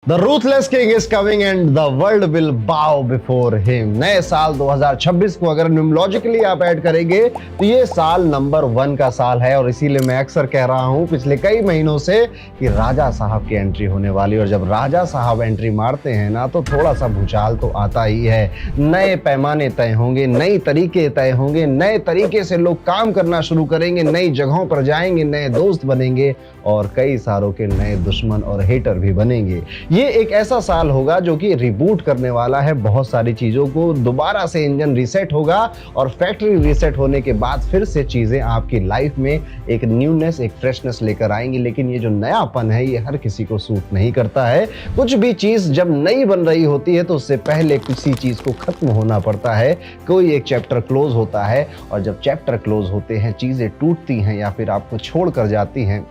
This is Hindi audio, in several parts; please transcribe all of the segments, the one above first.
The ruthless king is coming and the world will bow before him। नए साल 2026 को अगर न्यूमरोलॉजिकली आप ऐड करेंगे तो ये साल नंबर 1 का साल है और इसीलिए मैं अक्सर कह रहा हूं पिछले कई महीनों से कि राजा साहब की एंट्री होने वाली। और जब राजा साहब एंट्री मारते हैं ना तो थोड़ा सा भूचाल तो आता ही है। नए पैमाने तय होंगे, नई तरीके तय होंगे, नए तरीके से लोग काम करना शुरू करेंगे, नई जगहों पर जाएंगे, नए दोस्त बनेंगे और कई सारों के नए दुश्मन और हेटर भी बनेंगे। ये एक ऐसा साल होगा जो कि रिबूट करने वाला है बहुत सारी चीजों को। दोबारा से इंजन रीसेट होगा और फैक्ट्री रीसेट होने के बाद फिर से चीजें आपकी लाइफ में एक न्यूनेस, एक फ्रेशनेस लेकर आएंगी। लेकिन ये जो नयापन है ये हर किसी को सूट नहीं करता है। कुछ भी चीज जब नई बन रही होती है तो उससे पहले किसी चीज को खत्म होना पड़ता है। कोई एक चैप्टर क्लोज होता है और जब चैप्टर क्लोज होते हैं, चीजें टूटती हैं या फिर आपको छोड़ कर जाती हैं,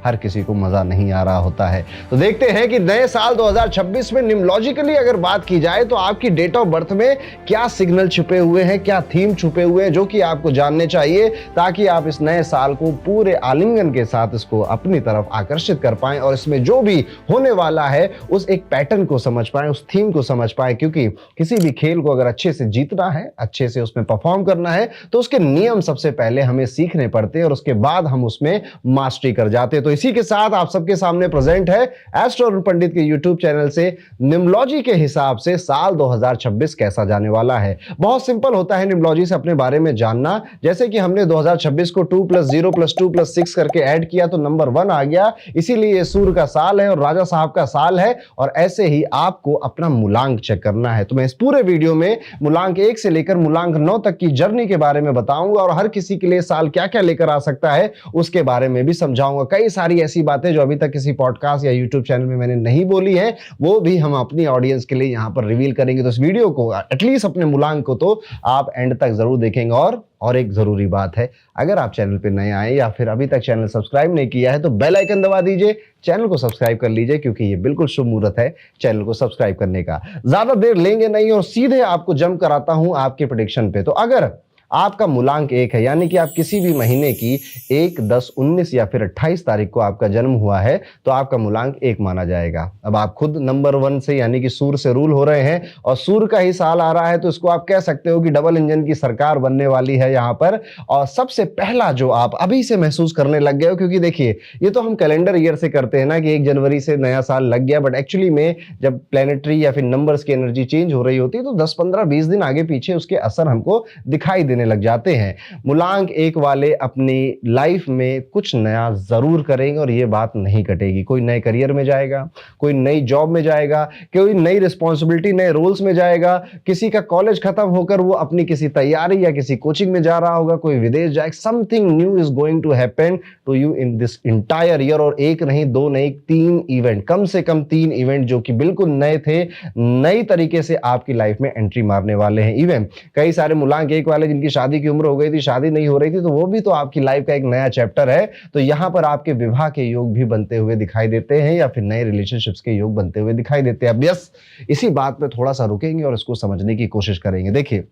हर किसी को मजा नहीं आ रहा होता है। तो देखते हैं कि नए साल 2026 में न्यूमरोलॉजिकली अगर बात की जाए तो आपकी डेट ऑफ बर्थ में क्या सिग्नल छुपे हुए हैं, क्या थीम छुपे हुए हैं जो कि आपको जानने चाहिए ताकि आप इस नए साल को पूरे आलिंगन के साथ इसको अपनी तरफ आकर्षित कर पाएं और इसमें जो भी होने वाला है उस एक पैटर्न को समझ पाएं, उस थीम को समझ पाएं। क्योंकि किसी भी खेल को अगर अच्छे से जीतना है, अच्छे से उसमें परफॉर्म करना है तो उसके नियम सबसे पहले हमें सीखने पड़ते हैं और उसके बाद हम उसमें मास्टरी कर जाते हैं। तो इसी के साथ आप सबके सामने प्रेजेंट है एस्ट्रो अरुण पंडित के यूट्यूब चैनल से न्यूमरोलॉजी के हिसाब से साल 2026 कैसा जाने वाला है। बहुत सिंपल होता है न्यूमरोलॉजी से अपने बारे में जानना। जैसे कि हमने 2026 को 2 + 0 + 2 + 6 करके ऐड किया तो नंबर 1 आ गया। इसीलिए ये सूर्य का साल है और राजा साहब का साल है। और ऐसे ही आपको अपना मूलांक चेक करना है। तो मैं इस पूरे वीडियो में मूलांक 1 से लेकर मूलांक 9 तक की जर्नी के बारे में बताऊंगा और हर किसी के लिए साल क्या क्या लेकर आ सकता है उसके बारे में भी समझाऊंगा। कई सारी ऐसी बातें जो अभी तक किसी पॉडकास्ट या यूट्यूब चैनल में मैंने नहीं बोली है वो भी हम अपनी ऑडियंस के लिए यहां पर रिवील करेंगे। तो इस वीडियो को एटलीस्ट अपने मूलांक को तो आप एंड तक जरूर देखेंगे। और एक जरूरी बात है, अगर आप चैनल पे नए आए या फिर अभी तक चैनल सब्सक्राइब नहीं किया है तो बेल आइकन दबा दीजिए, चैनल को सब्सक्राइब कर लीजिए क्योंकि ये बिल्कुल शुभ मुहूर्त है चैनल को सब्सक्राइब करने का। ज्यादा देर लेंगे नहीं और सीधे आपको जंप कराता हूं आपके प्रेडिक्शन पे। तो अगर आपका मूलांक 1 है यानी कि आप किसी भी महीने की 1, 10, 19 या फिर 28 तारीख को आपका जन्म हुआ है तो आपका मूलांक 1 माना जाएगा। अब आप खुद नंबर 1 से यानी कि सूर्य से रूल हो रहे हैं और सूर्य का ही साल आ रहा है तो इसको आप कह सकते हो कि डबल इंजन की सरकार बनने वाली है यहाँ पर। और सबसे पहला जो आप अभी से महसूस करने लग गए हो, क्योंकि देखिए ये तो हम कैलेंडर ईयर से करते हैं ना कि 1 जनवरी से नया साल लग गया, बट एक्चुअली में जब प्लेनेटरी या फिर नंबर्स की एनर्जी चेंज हो रही होती है तो 10, 15, 20 दिन आगे पीछे उसके असर हमको दिखाई देने लग जाते हैं। मूलांक 1 वाले अपनी लाइफ में कुछ नया जरूर करेंगे और ये बात नहीं कटेगी। कोई नए करियर में जाएगा, कोई नई जॉब में जाएगा, कोई नई रिस्पॉन्सिबिलिटी, नए रोल्स में जाएगा, किसी का कॉलेज खत्म होकर वो अपनी किसी तैयारी या किसी कोचिंग में जा रहा होगा, कोई विदेश जाएगा। Something new is going to happen to you in this entire year. और 1 नहीं, 2 नहीं, 3 इवेंट, कम से कम 3 इवेंट जो कि बिल्कुल नए थे, नई तरीके से आपकी लाइफ में एंट्री मारने वाले हैं। इवेंट कई सारे मूलांक 1 वाले जिनकी शादी की उम्र हो गई थी, शादी नहीं हो रही थी, तो वो भी तो आपकी लाइफ का एक नया चैप्टर है। तो यहां पर आपके विवाह के योग भी बनते हुए दिखाई देते हैं या फिर नए रिलेशनशिप्स के योग बनते हुए दिखाई देते हैं। अब यस, इसी बात पे थोड़ा सा रुकेंगे और इसको समझने की कोशिश करेंगे। देखिए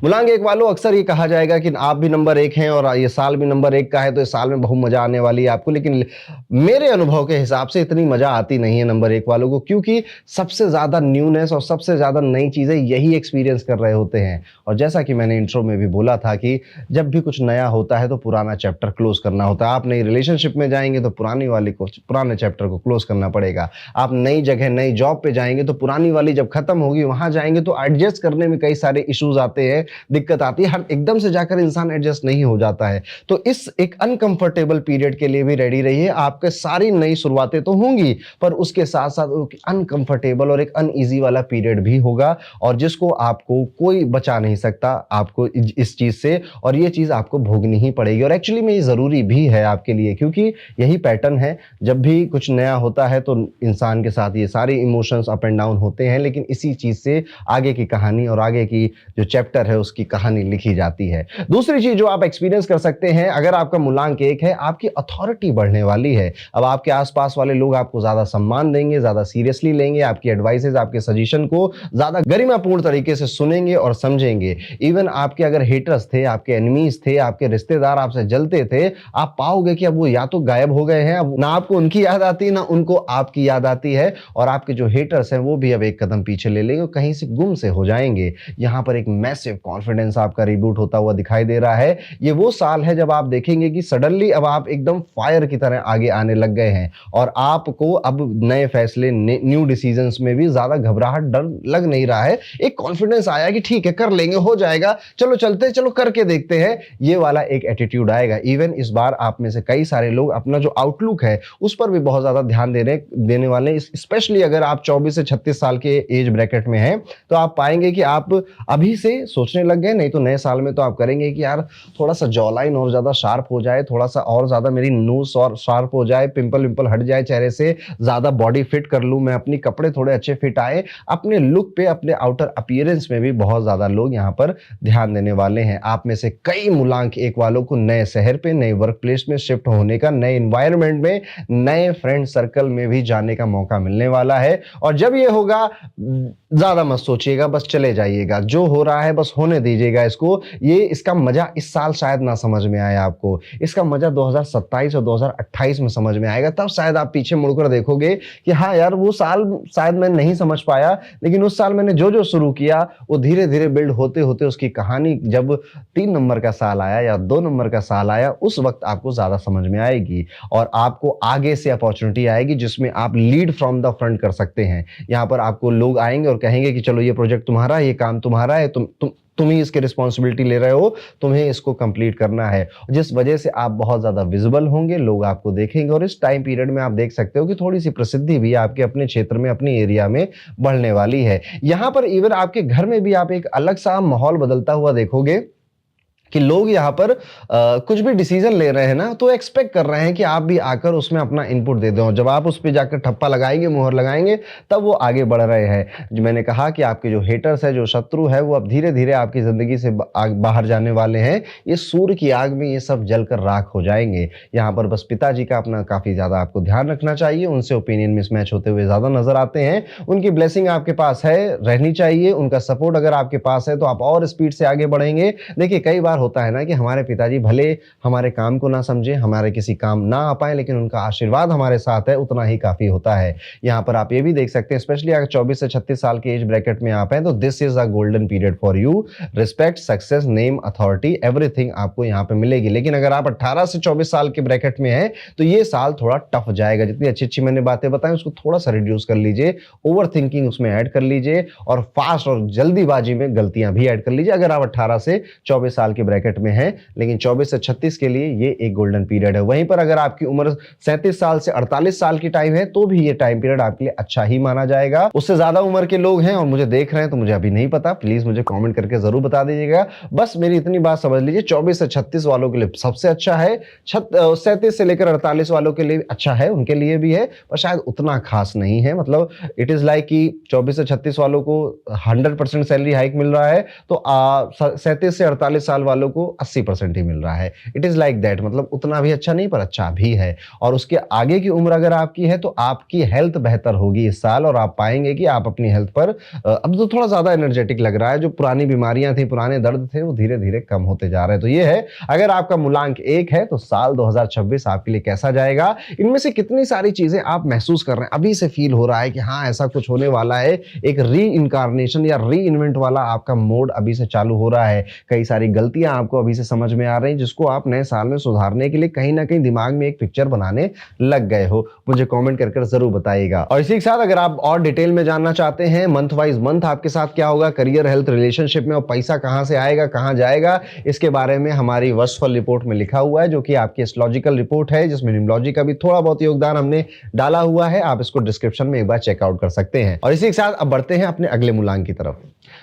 मूलांक 1 वालों, अक्सर ये कहा जाएगा कि आप भी नंबर 1 हैं और ये साल भी नंबर 1 का है तो इस साल में बहुत मजा आने वाली है आपको। लेकिन मेरे अनुभव के हिसाब से इतनी मजा आती नहीं है नंबर 1 वालों को, क्योंकि सबसे ज्यादा न्यूनेस और सबसे ज्यादा नई चीजें यही एक्सपीरियंस कर रहे होते हैं। और जैसा कि मैंने इंट्रो में भी बोला था कि जब भी कुछ नया होता है तो पुराना चैप्टर क्लोज करना होता है। आप नई रिलेशनशिप में जाएंगे तो पुराने चैप्टर को क्लोज करना पड़ेगा। आप नई जगह, नई जॉब पे जाएंगे तो पुरानी वाली जब खत्म होगी वहां जाएंगे तो एडजस्ट करने में कई सारे इश्यूज आते हैं, दिक्कत आती है। हर एकदम से जाकर इंसान एडजस्ट नहीं हो जाता है। तो इस एक अनकंफर्टेबल पीरियड के लिए भी रेडी रहिए। आपके सारी नई शुरुआतें तो होंगी पर उसके साथ साथ अनकंफर्टेबल और एक अनईजी वाला पीरियड भी होगा और जिसको आपको कोई बचा नहीं सकता आपको इस चीज से, और ये चीज आपको भोगनी ही पड़ेगी। और एक्चुअली में ये जरूरी भी है आपके लिए, क्योंकि यही पैटर्न है। जब भी कुछ नया होता है तो इंसान के साथ ये सारे इमोशंस अप एंड डाउन होते हैं, लेकिन इसी चीज से आगे की कहानी और आगे की जो चैप्टर है उसकी कहानी लिखी जाती है। दूसरी चीज जो आप एक्सपीरियंस कर सकते हैं, अगर आपका मूलांक 1 है, आपकी अथॉरिटी बढ़ने वाली है। अब आपके आसपास वाले लोग आपको ज्यादा सम्मान देंगे, ज्यादा सीरियसली लेंगे, आपकी एडवाइसेज, आपके सजेशन को ज्यादा गरिमापूर्ण तरीके से सुनेंगे और समझेंगे। इवन आपके अगर हेटर्स थे, आपके एनिमीज थे, आपके रिश्तेदार आपसे जलते थे, आप पाओगे कि अब वो या तो गायब हो गए हैं, अब ना आपको उनकी याद आती ना उनको आपकी याद आती है, और आपके जो हेटर्स हैं वो भी अब एक कदम पीछे ले लेंगे, कहीं से गुम से हो जाएंगे। यहां पर एक मैसिव कॉन्फिडेंस आपका रिबूट होता हुआ दिखाई दे रहा है। ये वो साल है जब आप देखेंगे कि सडनली अब आप एकदम फायर की तरह आगे आने लग गए हैं और आपको अब नए फैसले, न्यू डिसीजंस में भी ज्यादा घबराहट, डर लग नहीं रहा है। एक कॉन्फिडेंस आया कि ठीक है, कर लेंगे, हो जाएगा, चलो चलते, चलो करके देखते हैं, ये वाला एक एटीट्यूड आएगा। इवन इस बार आप में से कई सारे लोग अपना जो आउटलुक है उस पर भी बहुत ज्यादा ध्यान देने वाले, स्पेशली अगर आप 24 से 36 साल के एज ब्रैकेट में हैं, तो आप पाएंगे कि आप अभी से सोचने लग गए, नहीं तो नए साल में तो आप करेंगे कि यार थोड़ा सा जॉ लाइन और ज्यादा शार्प हो जाए, थोड़ा सा और ज्यादा मेरी नोज और शार्प हो जाए, पिंपल विंपल हट जाए चेहरे से, ज्यादा बॉडी फिट कर लूं मैं, अपनी कपड़े थोड़े अच्छे फिट आए, अपने लुक पे, अपने आउटर अपीयरेंस में भी बहुत ज्यादा लोग यहां पर ध्यान देने वाले हैं। आप में से कई मूलांक 1 वालों को नए शहर पे, नए वर्क प्लेस में शिफ्ट होने का, नए एनवायरनमेंट में, नए फ्रेंड सर्कल में भी जाने का मौका मिलने वाला है। और जब ये होगा, ज्यादा मत सोचिएगा, बस चले जाइएगा, जो हो रहा है बस होने दीजिएगा इसको। ये इसका मजा इस साल शायद ना समझ में आए आपको, इसका मजा 2027 और 2028 में समझ में आएगा। तब शायद आप पीछे मुड़कर देखोगे कि हाँ यार, वो साल शायद मैं नहीं समझ पाया, लेकिन उस साल मैंने जो जो शुरू किया वो धीरे धीरे बिल्ड होते होते उसकी कहानी जब 3 नंबर का साल आया या 2 नंबर का साल आया, उस वक्त आपको ज्यादा समझ में आएगी और आपको आगे से अपॉर्चुनिटी आएगी जिसमें आप लीड फ्रॉम द फ्रंट कर सकते हैं। यहां पर आपको लोग आएंगे और कहेंगे कि चलो ये प्रोजेक्ट तुम्हारा है, ये काम तुम्हारा है, तुम ही इसकी रिस्पॉन्सिबिलिटी ले रहे हो, तुम्हें इसको कंप्लीट करना है, जिस वजह से आप बहुत ज्यादा विजिबल होंगे, लोग आपको देखेंगे। और इस टाइम पीरियड में आप देख सकते हो कि थोड़ी सी प्रसिद्धि भी आपके अपने क्षेत्र में, अपनी एरिया में बढ़ने वाली है। यहां पर इवन आपके घर में भी आप एक अलग सा माहौल बदलता हुआ देखोगे कि लोग यहाँ पर कुछ भी डिसीजन ले रहे हैं ना, तो एक्सपेक्ट कर रहे हैं कि आप भी आकर उसमें अपना इनपुट दे दो। जब आप उस पर जाकर ठप्पा लगाएंगे, मुहर लगाएंगे, तब वो आगे बढ़ रहे हैं। जो मैंने कहा कि आपके जो हेटर्स है, जो शत्रु है, वो अब धीरे धीरे आपकी जिंदगी से बाहर जाने वाले हैं। ये सूर्य की आग में ये सब जलकर राख हो जाएंगे। यहाँ पर बस पिताजी का अपना काफी ज्यादा आपको ध्यान रखना चाहिए, उनसे ओपिनियन मिसमैच होते हुए ज्यादा नजर आते हैं। उनकी ब्लेसिंग आपके पास है, रहनी चाहिए, उनका सपोर्ट अगर आपके पास है तो आप और स्पीड से आगे बढ़ेंगे। देखिए, कई बार होता है ना कि हमारे पिताजी भले हमारे काम को ना समझे, हमारे किसी काम ना आ पाए, लेकिन उनका आशीर्वाद हमारे साथ है, उतना ही काफी होता है। यहाँ पर आप ये भी देख सकते हैं, स्पेशली अगर 24 से 36 साल के एज ब्रैकेट में आप हैं, तो this is a golden period for you. Respect, success, name, authority, everything आपको यहाँ पे मिलेगी। लेकिन अगर आप 18 से 24 साल के ब्रैकेट में हैं, तो ये साल थोड़ा टफ जाएगा। जितनी अच्छी अच्छी मैंने बातें बताई उसको थोड़ा सा रिड्यूस कर लीजिए, ओवर थिंकिंग उसमें ऐड कर लीजिए, और फास्ट और जल्दीबाजी में गलतियां भी ऐड कर लीजिए अगर आप 18 से 24 साल के ब्रैकेट में है। लेकिन 24 से 36 के लिए ये एक गोल्डन पीरियड है। वहीं पर अगर आपकी उम्र 37 साल से 48 साल की टाइम है, तो भी ये टाइम पीरियड आपके लिए अच्छा ही माना जाएगा। उससे ज्यादा उम्र के लोग हैं और मुझे देख रहे हैं, तो मुझे अभी नहीं पता, प्लीज मुझे कमेंट करके जरूर बता दीजिएगा। बस मेरी इतनी बात समझ लीजिए, 24 से 36 वालों के लिए सबसे अच्छा है, 37 से लेकर 48 वालों के लिए अच्छा है, उनके लिए भी है, पर शायद उतना खास नहीं है। मतलब इट इज लाइक कि 24 से 36 वालों को 100% सैलरी हाइक मिल रहा है, तो 37 से 48 साल वालों को 80% ही मिल रहा है। इट इज लाइक दैट, मतलब उतना भी अच्छा नहीं पर अच्छा भी है। और उसके आगे की उम्र अगर आपकी है, तो आपकी हेल्थ बेहतर होगी इस साल, और आप पाएंगे कि आप अपनी हेल्थ पर अब तो थोड़ा ज्यादा एनर्जेटिक लग रहा है। जो पुरानी बीमारियां थी, पुराने दर्द थे, वो धीरे धीरे कम होते जा रहे हैं। तो ये है, अगर आपका मूलांक 1 है, तो साल 2026 आपके लिए कैसा जाएगा। इनमें से कितनी सारी चीजें आप महसूस कर रहे हैं, अभी से फील हो रहा है कि हाँ ऐसा कुछ होने वाला है, एक री इनकारनेशन या री इन्वेंट वाला आपका मोड अभी से चालू हो रहा है। कई सारी गलतियां आपको अभी से समझ में आ रही हैं, जिसको आप नए साल में सुधारने के लिए कहीं ना कहीं दिमाग में एक पिक्चर बनाने लग गए हो। मुझे कमेंट कर जरूर बताइएगा। और इसी के साथ अगर आप और डिटेल में जानना चाहते हैं मंथ वाइज मंथ आपके साथ क्या होगा, करियर, हेल्थ, रिलेशनशिप में, और पैसा कहां से आएगा, कहां जाएगा, इसके बारे में हमारी वर्षफल रिपोर्ट में लिखा हुआ है, जो कि आपकी एस्ट्रोलॉजिकल रिपोर्ट है, जिसमें न्यूमरोलॉजी का भी थोड़ा बहुत योगदान हमने डाला हुआ है। आप इसको डिस्क्रिप्शन में एक बार चेकआउट कर सकते हैं। और इसी के साथ अब बढ़ते हैं अपने अगले मूलांक की तरफ।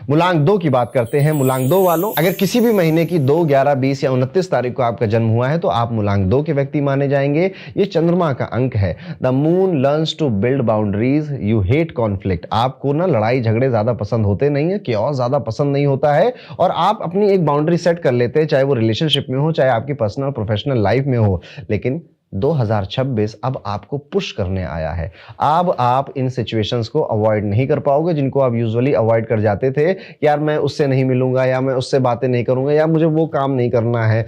मूलांक 2 की बात करते हैं। मूलांक 2 वालों, अगर किसी भी महीने की कि 2, 11, 20 या 29 तारीख को आपका जन्म हुआ है तो आप मूलांक 2 के व्यक्ति माने जाएंगे। ये चंद्रमा का अंक है। The moon learns to build boundaries, you hate conflict. आपको ना लड़ाई झगड़े ज्यादा पसंद होते नहीं है, chaos ज्यादा पसंद नहीं होता है, और आप अपनी एक बाउंड्री सेट कर लेते हैं, चाहे वो रिलेशनशिप में हो, चाहे आपकी पर्सनल प्रोफेशनल लाइफ में हो। लेकिन 2026 अब आपको पुश करने आया है। अब आप इन सिचुएशंस को अवॉइड नहीं कर पाओगे जिनको आप यूजुअली अवॉइड कर जाते थे। यार मैं उससे नहीं मिलूंगा, या मैं उससे बातें नहीं करूंगा, या मुझे वो काम नहीं करना है।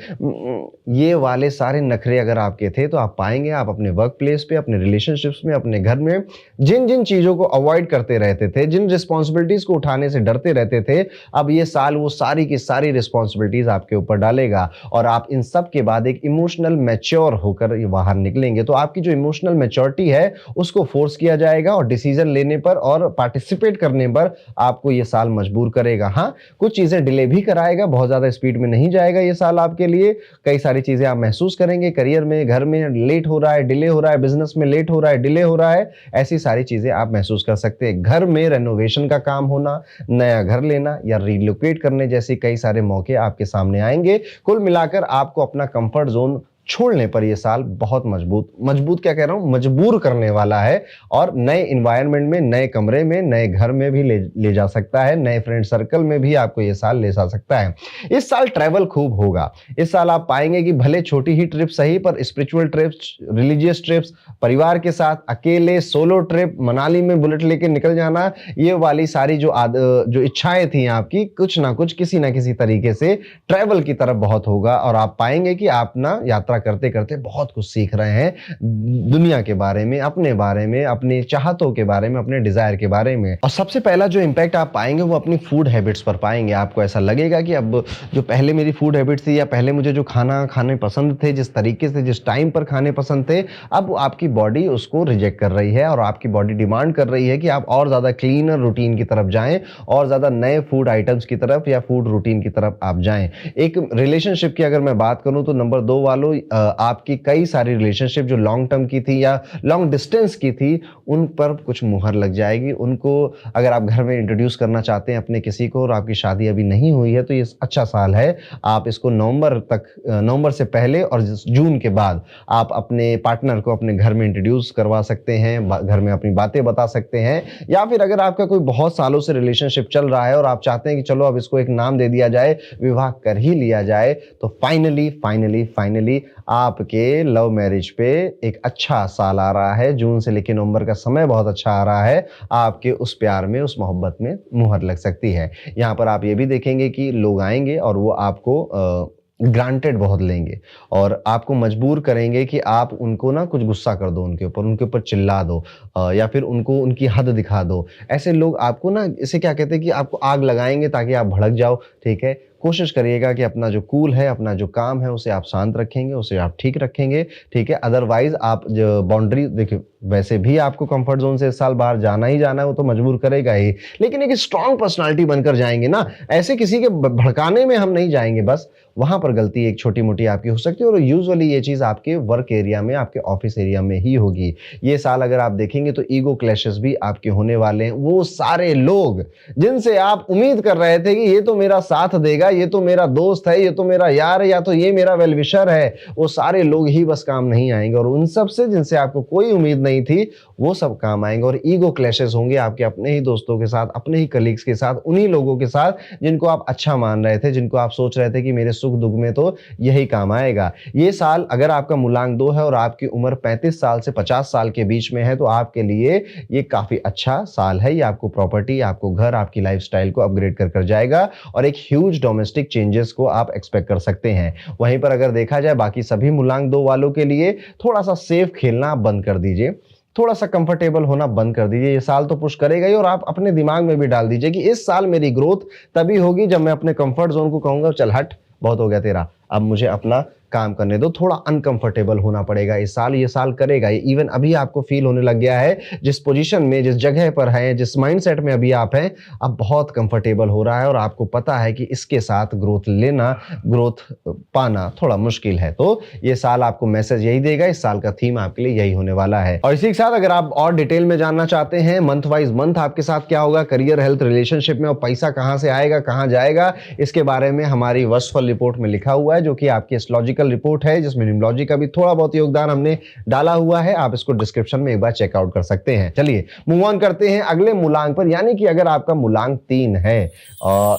ये वाले सारे नखरे अगर आपके थे तो आप पाएंगे आप अपने वर्क प्लेस पे, अपने रिलेशनशिप्स में, अपने घर में जिन जिन चीजों को अवॉइड करते रहते थे, जिन रिस्पॉन्सिबिलिटीज को उठाने से डरते रहते थे, अब ये साल वो सारी की सारी रिस्पॉन्सिबिलिटीज आपके ऊपर डालेगा और आप इन सब के बाद एक इमोशनल मैच्योर होकर बाहर निकलेंगे। तो आपकी जो इमोशनल मैच्योरिटी है उसको फोर्स किया जाएगा और डिसीजन लेने पर और पार्टिसिपेट करने पर आपको ये साल मजबूर करेगा। हाँ, कुछ चीजें डिले भी कराएगा, बहुत ज्यादा स्पीड में नहीं जाएगा ये साल आपके लिए। कई सारी चीजें आप महसूस करेंगे, करियर में, घर में लेट हो रहा है, डिले हो रहा है, बिजनेस में लेट हो रहा है, डिले हो रहा है, ऐसी सारी चीजें आप महसूस कर सकते हैं। घर में रेनोवेशन का काम होना, नया घर लेना या रिलोकेट करने जैसे कई सारे मौके आपके सामने आएंगे। कुल मिलाकर आपको अपना कंफर्ट जोन छोड़ने पर यह साल बहुत मजबूत क्या कह रहा हूं, मजबूर करने वाला है, और नए इन्वायरमेंट में, नए कमरे में, नए घर में भी ले जा सकता है, नए फ्रेंड सर्कल में भी आपको यह साल ले जा सकता है। इस साल ट्रैवल खूब होगा। इस साल आप पाएंगे कि भले छोटी ही ट्रिप सही, पर स्पिरिचुअल ट्रिप्स, रिलीजियस ट्रिप्स, परिवार के साथ, अकेले, सोलो ट्रिप, मनाली में बुलेट लेके निकल जाना, ये वाली सारी जो इच्छाएं थी आपकी, कुछ ना कुछ किसी ना किसी तरीके से ट्रैवल की तरफ बहुत होगा। और आप पाएंगे कि आप ना यात्रा करते करते बहुत कुछ सीख रहे हैं दुनिया के बारे में, अपने बारे में, अपनी चाहतों के बारे में, अपने डिजायर के बारे में। और सबसे पहला जो इंपैक्ट आप पाएंगे वो अपनी फूड हैबिट्स पर पाएंगे। आपको ऐसा लगेगा कि अब जो पहले मेरी फूड हैबिट थी, या पहले मुझे जो खाना खाने पसंद थे, जिस तरीके से, जिस टाइम पर खाने पसंद थे, अब आपकी बॉडी उसको रिजेक्ट कर रही है और आपकी बॉडी डिमांड कर रही है कि आप और ज्यादा क्लीनर रूटीन की तरफ जाएं, और ज्यादा नए फूड आइटम्स की तरफ या फूड रूटीन की तरफ आप जाएं। एक रिलेशनशिप की अगर मैं बात करूं तो नंबर 2 वालों, आपकी कई सारी रिलेशनशिप जो लॉन्ग टर्म की थी या लॉन्ग डिस्टेंस की थी, उन पर कुछ मुहर लग जाएगी। उनको अगर आप घर में इंट्रोड्यूस करना चाहते हैं अपने किसी को और आपकी शादी अभी नहीं हुई है तो ये अच्छा साल है। आप इसको नवंबर से पहले और जून के बाद आप अपने पार्टनर को अपने घर में इंट्रोड्यूस करवा सकते हैं, घर में अपनी बातें बता सकते हैं। या फिर अगर आपका कोई बहुत सालों से रिलेशनशिप चल रहा है और आप चाहते हैं कि चलो अब इसको एक नाम दे दिया जाए, विवाह कर ही लिया जाए, तो फाइनली आपके लव मैरिज पे एक अच्छा साल आ रहा है। जून से लेकर नवंबर का समय बहुत अच्छा आ रहा है। आपके उस प्यार में, उस मोहब्बत में मुहर लग सकती है। यहाँ पर आप ये भी देखेंगे कि लोग आएंगे और वो आपको ग्रांटेड बहुत लेंगे और आपको मजबूर करेंगे कि आप उनको ना कुछ गुस्सा कर दो, उनके ऊपर चिल्ला दो, या फिर उनको उनकी हद दिखा दो। ऐसे लोग आपको ना, इसे क्या कहते हैं कि आपको आग लगाएंगे ताकि आप भड़क जाओ। ठीक है, कोशिश करिएगा कि अपना जो कूल है, अपना जो काम है, उसे आप शांत रखेंगे, उसे आप ठीक रखेंगे। ठीक है, अदरवाइज आप जो बाउंड्री देखिए, वैसे भी आपको कंफर्ट जोन से इस साल बाहर जाना ही जाना है, वो तो मजबूर करेगा ही, लेकिन एक स्ट्रांग पर्सनालिटी बनकर जाएंगे ना। ऐसे किसी के भड़काने में हम नहीं जाएंगे, बस वहां पर गलती एक छोटी मोटी आपकी हो सकती है, और यूजुअली ये चीज आपके वर्क एरिया में, आपके ऑफिस एरिया में ही होगी। ये साल अगर आप देखेंगे तो ईगो क्लैशेस भी आपके होने वाले हैं। वो सारे लोग जिनसे आप उम्मीद कर रहे थे कि ये तो मेरा साथ देगा, ये तो मेरा दोस्त है, ये तो मेरा यार है, या तो ये मेरा वेलविशर है, वो सारे लोग ही बस काम नहीं आएंगे। और उन सब से जिनसे आपको कोई उम्मीद नहीं थी, वो सब काम आएंगे। और ईगो क्लैशेस होंगे आपके अपने ही दोस्तों के साथ, अपने ही कलीग्स के साथ, उन्हीं लोगों के साथ जिनको आप अच्छा मान रहे थे, जिनको आप सोच रहे थे कि मेरे सुख दुख में तो यही काम आएगा। ये साल अगर आपका मूलांक 2 है और आपकी उम्र 35 साल से 50 साल के बीच में है, तो आपके लिए ये काफी अच्छा साल है। ये आपको प्रॉपर्टी, आपको घर, आपकी लाइफस्टाइल को अपग्रेड कर जाएगा और एक ह्यूज डोमेस्टिक चेंजेस को आप एक्सपेक्ट कर सकते हैं। वहीं पर अगर देखा जाए बाकी सभी मूलांक 2 वालों के लिए, थोड़ा सा सेफ खेलना आप बंद कर दीजिए, थोड़ा सा कंफर्टेबल होना बंद कर दीजिए। ये साल तो पुश करेगा ही, और आप अपने दिमाग में भी डाल दीजिए कि इस साल मेरी ग्रोथ तभी होगी जब मैं अपने कंफर्ट जोन को कहूंगा चल हट, बहुत हो गया तेरा, अब मुझे अपना काम करने दो, थोड़ा अनकंफर्टेबल होना पड़ेगा इस साल, ये साल करेगा। इवन अभी आपको फील होने लग गया है, जिस पोजीशन में, जिस जगह पर है, जिस माइंडसेट में अभी आप हैं, अब बहुत कंफर्टेबल हो रहा है और आपको पता है कि इसके साथ ग्रोथ लेना, ग्रोथ पाना थोड़ा मुश्किल है। तो ये साल आपको मैसेज यही देगा, इस साल का थीम आपके लिए यही होने वाला है। और इसी के साथ अगर आप और डिटेल में जानना चाहते हैं मंथ वाइज मंथ आपके साथ क्या होगा, करियर, हेल्थ, रिलेशनशिप में, और पैसा कहां से आएगा, कहां जाएगा, इसके बारे में हमारी वर्षफल रिपोर्ट में लिखा हुआ है, जो कि आपकी एस्ट्रोलॉजिकल रिपोर्ट है, जिसमें न्यूमरोलॉजी का भी थोड़ा बहुत योगदान हमने डाला हुआ है। आप इसको डिस्क्रिप्शन में एक बार चेकआउट कर सकते हैं। चलिए मूव ऑन करते हैं अगले मूलांक पर, यानी कि अगर आपका मूलांक 3 है,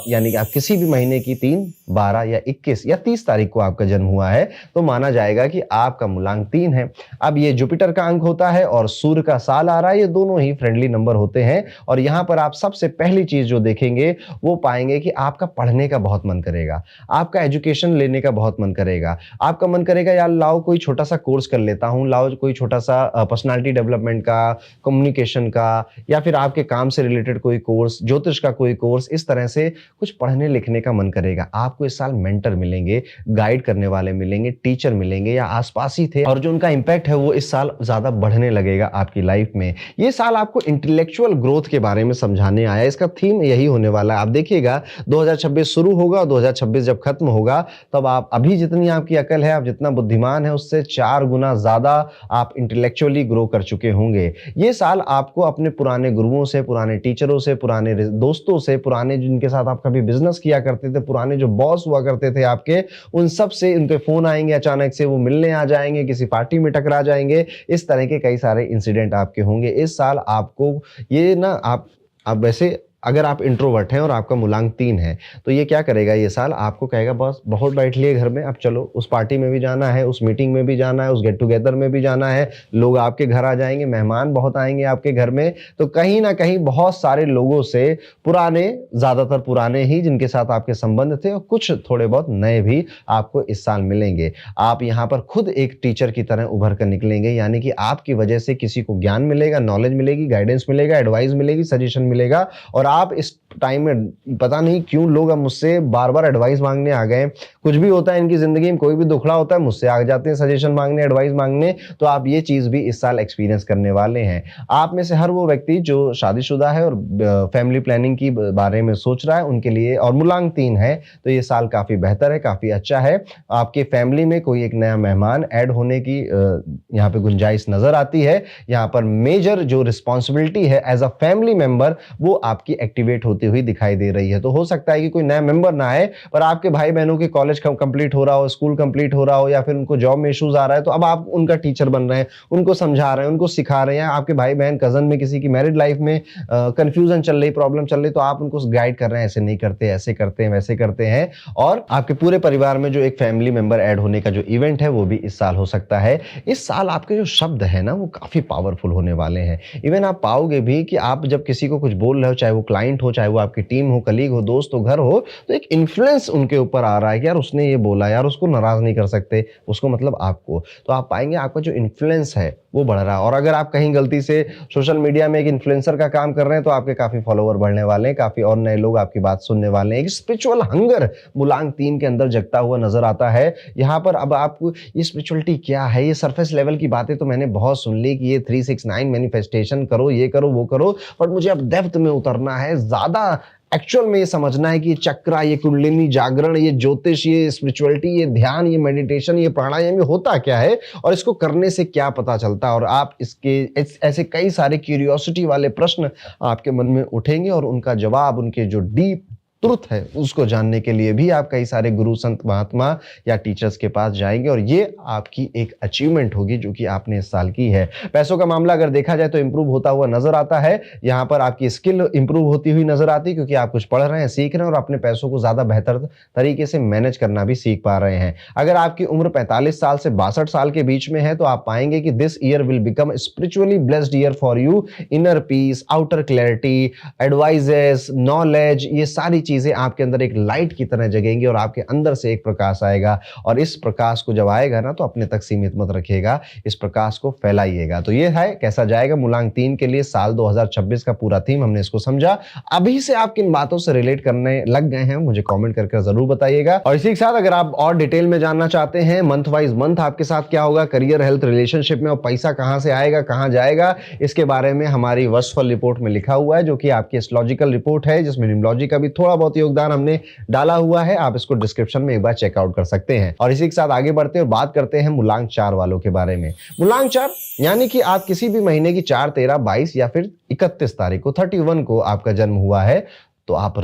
यानी कि आप किसी भी महीने की 3, 12 या 21 या 30 तारीख को आपका जन्म हुआ है, तो माना जाएगा कि आपका मूलांक 3 है। अब ये जुपिटर का अंक होता है और सूर्य का साल आ रहा है, ये दोनों ही फ्रेंडली नंबर होते हैं। और यहां पर आप सबसे पहली चीज जो देखेंगे वो पाएंगे कि आपका पढ़ने का बहुत मन करेगा, आपका एजुकेशन लेने का बहुत मन करेगा, आपका मन करेगा यार लाओ कोई छोटा सा कोर्स कर लेता हूं, लाओ कोई छोटा सा पर्सनालिटी डेवलपमेंट का, कम्युनिकेशन का, या फिर आपके काम से रिलेटेड कोई कोर्स, ज्योतिष का कोई कोर्स, इस तरह से कुछ पढ़ने लिखने का मन करेगा। आपको इस साल मेंटर मिलेंगे, गाइड करने वाले मिलेंगे, टीचर मिलेंगे या आसपास ही थे, और जो उनका इंपैक्ट है वो इस साल ज्यादा बढ़ने लगेगा आपकी लाइफ में। ये साल आपको इंटेलेक्चुअल ग्रोथ के बारे में समझाने आया, इसका थीम यही होने वाला है। आप देखिएगा 2026 शुरू होगा और 2026 जब खत्म होगा तब आप अभी जितनी आपकी अकल है, आप जितना बुद्धिमान है, उससे 4 गुना ज्यादा आप इंटेलेक्चुअली ग्रो कर चुके होंगे। ये साल आपको अपने पुराने गुरुओं से, पुराने टीचरों से, पुराने दोस्तों से, पुराने जिनके साथ आप कभी बिजनेस किया करते थे, पुराने जो बॉस हुआ करते थे आपके, उन सब से उनके फोन आएंगे अचानक से, वो मिलने आ जाएंगे, किसी पार्टी में टकरा जाएंगे, इस तरह के कई सारे इंसिडेंट आपके होंगे। इस साल आपको ये ना, आप वैसे अगर आप इंट्रोवर्ट हैं और आपका मूलांक 3 है, तो ये क्या करेगा, ये साल आपको कहेगा बस बहुत बैठ लिए घर में, अब चलो उस पार्टी में भी जाना है, उस मीटिंग में भी जाना है, उस गेट टुगेदर में भी जाना है, लोग आपके घर आ जाएंगे, मेहमान बहुत आएंगे आपके घर में। तो कहीं ना कहीं बहुत सारे लोगों से, पुराने, ज्यादातर पुराने ही जिनके साथ आपके संबंध थे, और कुछ थोड़े बहुत नए भी आपको इस साल मिलेंगे। आप यहाँ पर खुद एक टीचर की तरह उभर कर निकलेंगे, यानी कि आपकी वजह से किसी को ज्ञान मिलेगा, नॉलेज मिलेगी, गाइडेंस मिलेगा, एडवाइस मिलेगी, सजेशन मिलेगा। और आप इस टाइम में पता नहीं क्यों लोग अब मुझसे बार बार एडवाइस मांगने आ गए, कुछ भी होता है इनकी जिंदगी में, कोई भी दुखड़ा होता है मुझसे आ जाते हैं सजेशन मांगने, एडवाइस मांगने। तो आप ये चीज भी इस साल एक्सपीरियंस करने वाले हैं। आप में से हर वो व्यक्ति जो शादीशुदा है और फैमिली प्लानिंग की बारे में सोच रहा है, उनके लिए, और मूलांक 3 है, तो ये साल काफी बेहतर है, काफी अच्छा है। आपके फैमिली में कोई एक नया मेहमान ऐड होने की यहाँ पे गुंजाइश नजर आती है। यहाँ पर मेजर जो रिस्पॉन्सिबिलिटी है एज अ फैमिली मेंबर, वो आपकी एक्टिवेट होती हुई दिखाई दे रही है। तो हो सकता है कि कोई नया मेंबर ना आए, पर आपके भाई बहनों के कॉलेज कंप्लीट हो रहा हो, स्कूल कंप्लीट हो रहा हो, या फिर उनको जॉब में इश्यूज आ रहा है, तो अब आप उनका टीचर बन रहे हैं, उनको समझा रहे हैं, उनको सिखा रहे हैं। आपके भाई बहन, कजन में किसी की मैरिड लाइफ में कंफ्यूजन चल रही, प्रॉब्लम चल रही, तो आप उनको गाइड कर रहे हैं, ऐसे नहीं करते, ऐसे करते हैं, वैसे करते हैं। और आपके पूरे परिवार में जो एक फैमिली मेंबर ऐड होने का जो इवेंट है, वो भी इस साल हो सकता है। इस साल आपके जो शब्द है ना, वो काफी पावरफुल होने वाले हैं। इवन आप पाओगे भी कि आप जब किसी को कुछ बोल रहे हो, चाहे वो क्लाइंट हो, चाहे वो आपकी टीम हो, कलीग हो, दोस्त हो, घर हो, तो एक इन्फ्लुएंस उनके ऊपर आ रहा है कि यार उसने ये बोला, यार उसको नाराज नहीं कर सकते, उसको मतलब आपको। तो आप पाएंगे आपका जो इन्फ्लुएंस है वो बढ़ रहा है। और अगर आप कहीं गलती से सोशल मीडिया में एक इन्फ्लुएंसर का काम कर रहे हैं, तो आपके काफी फॉलोवर बढ़ने वाले हैं, काफी और नए लोग आपकी बात सुनने वाले हैं। एक स्पिरिचुअल हंगर मूलांक 3 के अंदर जगता हुआ नजर आता है। यहाँ पर अब आपको ये स्पिरिचुअलिटी क्या है, ये सरफेस लेवल की बातें तो मैंने बहुत सुन ली कि ये 369 मैनिफेस्टेशन करो, ये करो, वो करो, बट मुझे अब डेप्थ में उतरना है, ज्यादा एक्चुअल में ये समझना है कि ये चक्रा, ये कुंडलिनी जागरण, ये ज्योतिष, ये स्पिरिचुअलिटी, ये ध्यान, ये मेडिटेशन, ये प्राणायाम, ये होता क्या है और इसको करने से क्या पता चलता है। और आप इसके ऐसे कई सारे क्यूरियोसिटी वाले प्रश्न आपके मन में उठेंगे, और उनका जवाब, उनके जो डीप ट्रुथ है उसको जानने के लिए भी आप कई सारे गुरु, संत, महात्मा या टीचर्स के पास जाएंगे, और ये आपकी एक अचीवमेंट होगी जो कि आपने इस साल की है। पैसों का मामला अगर देखा जाए तो इंप्रूव होता हुआ नजर आता है। यहाँ पर आपकी स्किल इंप्रूव होती हुई नजर आती है, क्योंकि आप कुछ पढ़ रहे हैं, सीख रहे हैं, और अपने पैसों को ज्यादा बेहतर तरीके से मैनेज करना भी सीख पा रहे हैं। अगर आपकी उम्र 45 साल से 62 साल के बीच में है, तो आप पाएंगे कि this year will become spiritually blessed year for you. Inner peace, outer clarity, advises, knowledge, ये सारी चीजें आपके अंदर एक लाइट की तरह जगेंगी और आपके अंदर से एक प्रकाश आएगा। और इस प्रकाश को जब आएगा ना तो अपने तक सीमित मत रखिएगा, इस प्रकाश को फैलाइएगा। तो ये है कैसा जाएगा मूलांक 3 के लिए साल 2026 का पूरा थीम, हमने इसको समझा। अभी से आप किन बातों से रिलेट करने लग गए हैं मुझे कमेंट करके जरूर बताइएगा। और इसी के साथ अगर आप और डिटेल में जानना चाहते हैं मंथ वाइज मंथ आपके साथ क्या होगा करियर, हेल्थ, रिलेशनशिप में, और पैसा कहां से आएगा, कहां जाएगा, इसके बारे में हमारी वर्षफल रिपोर्ट में लिखा हुआ है, जो कि आपकी एस्ट्रोलॉजिकल रिपोर्ट है, जिसमें न्यूमरोलॉजी का भी थोड़ा बहुत योगदान हमने डाला हुआ है। आप इसको डिस्क्रिप्शन में एक बार चेकआउट कर सकते हैं। और इसी के साथ आगे बढ़ते हैं और बात करते हैं मूलांक 4 वालों के बारे में। मूलांक 4 यानी कि आप किसी भी महीने की 4, 13, 22 या फिर 31 तारीख को 31 को आपका जन्म हुआ है, तो आप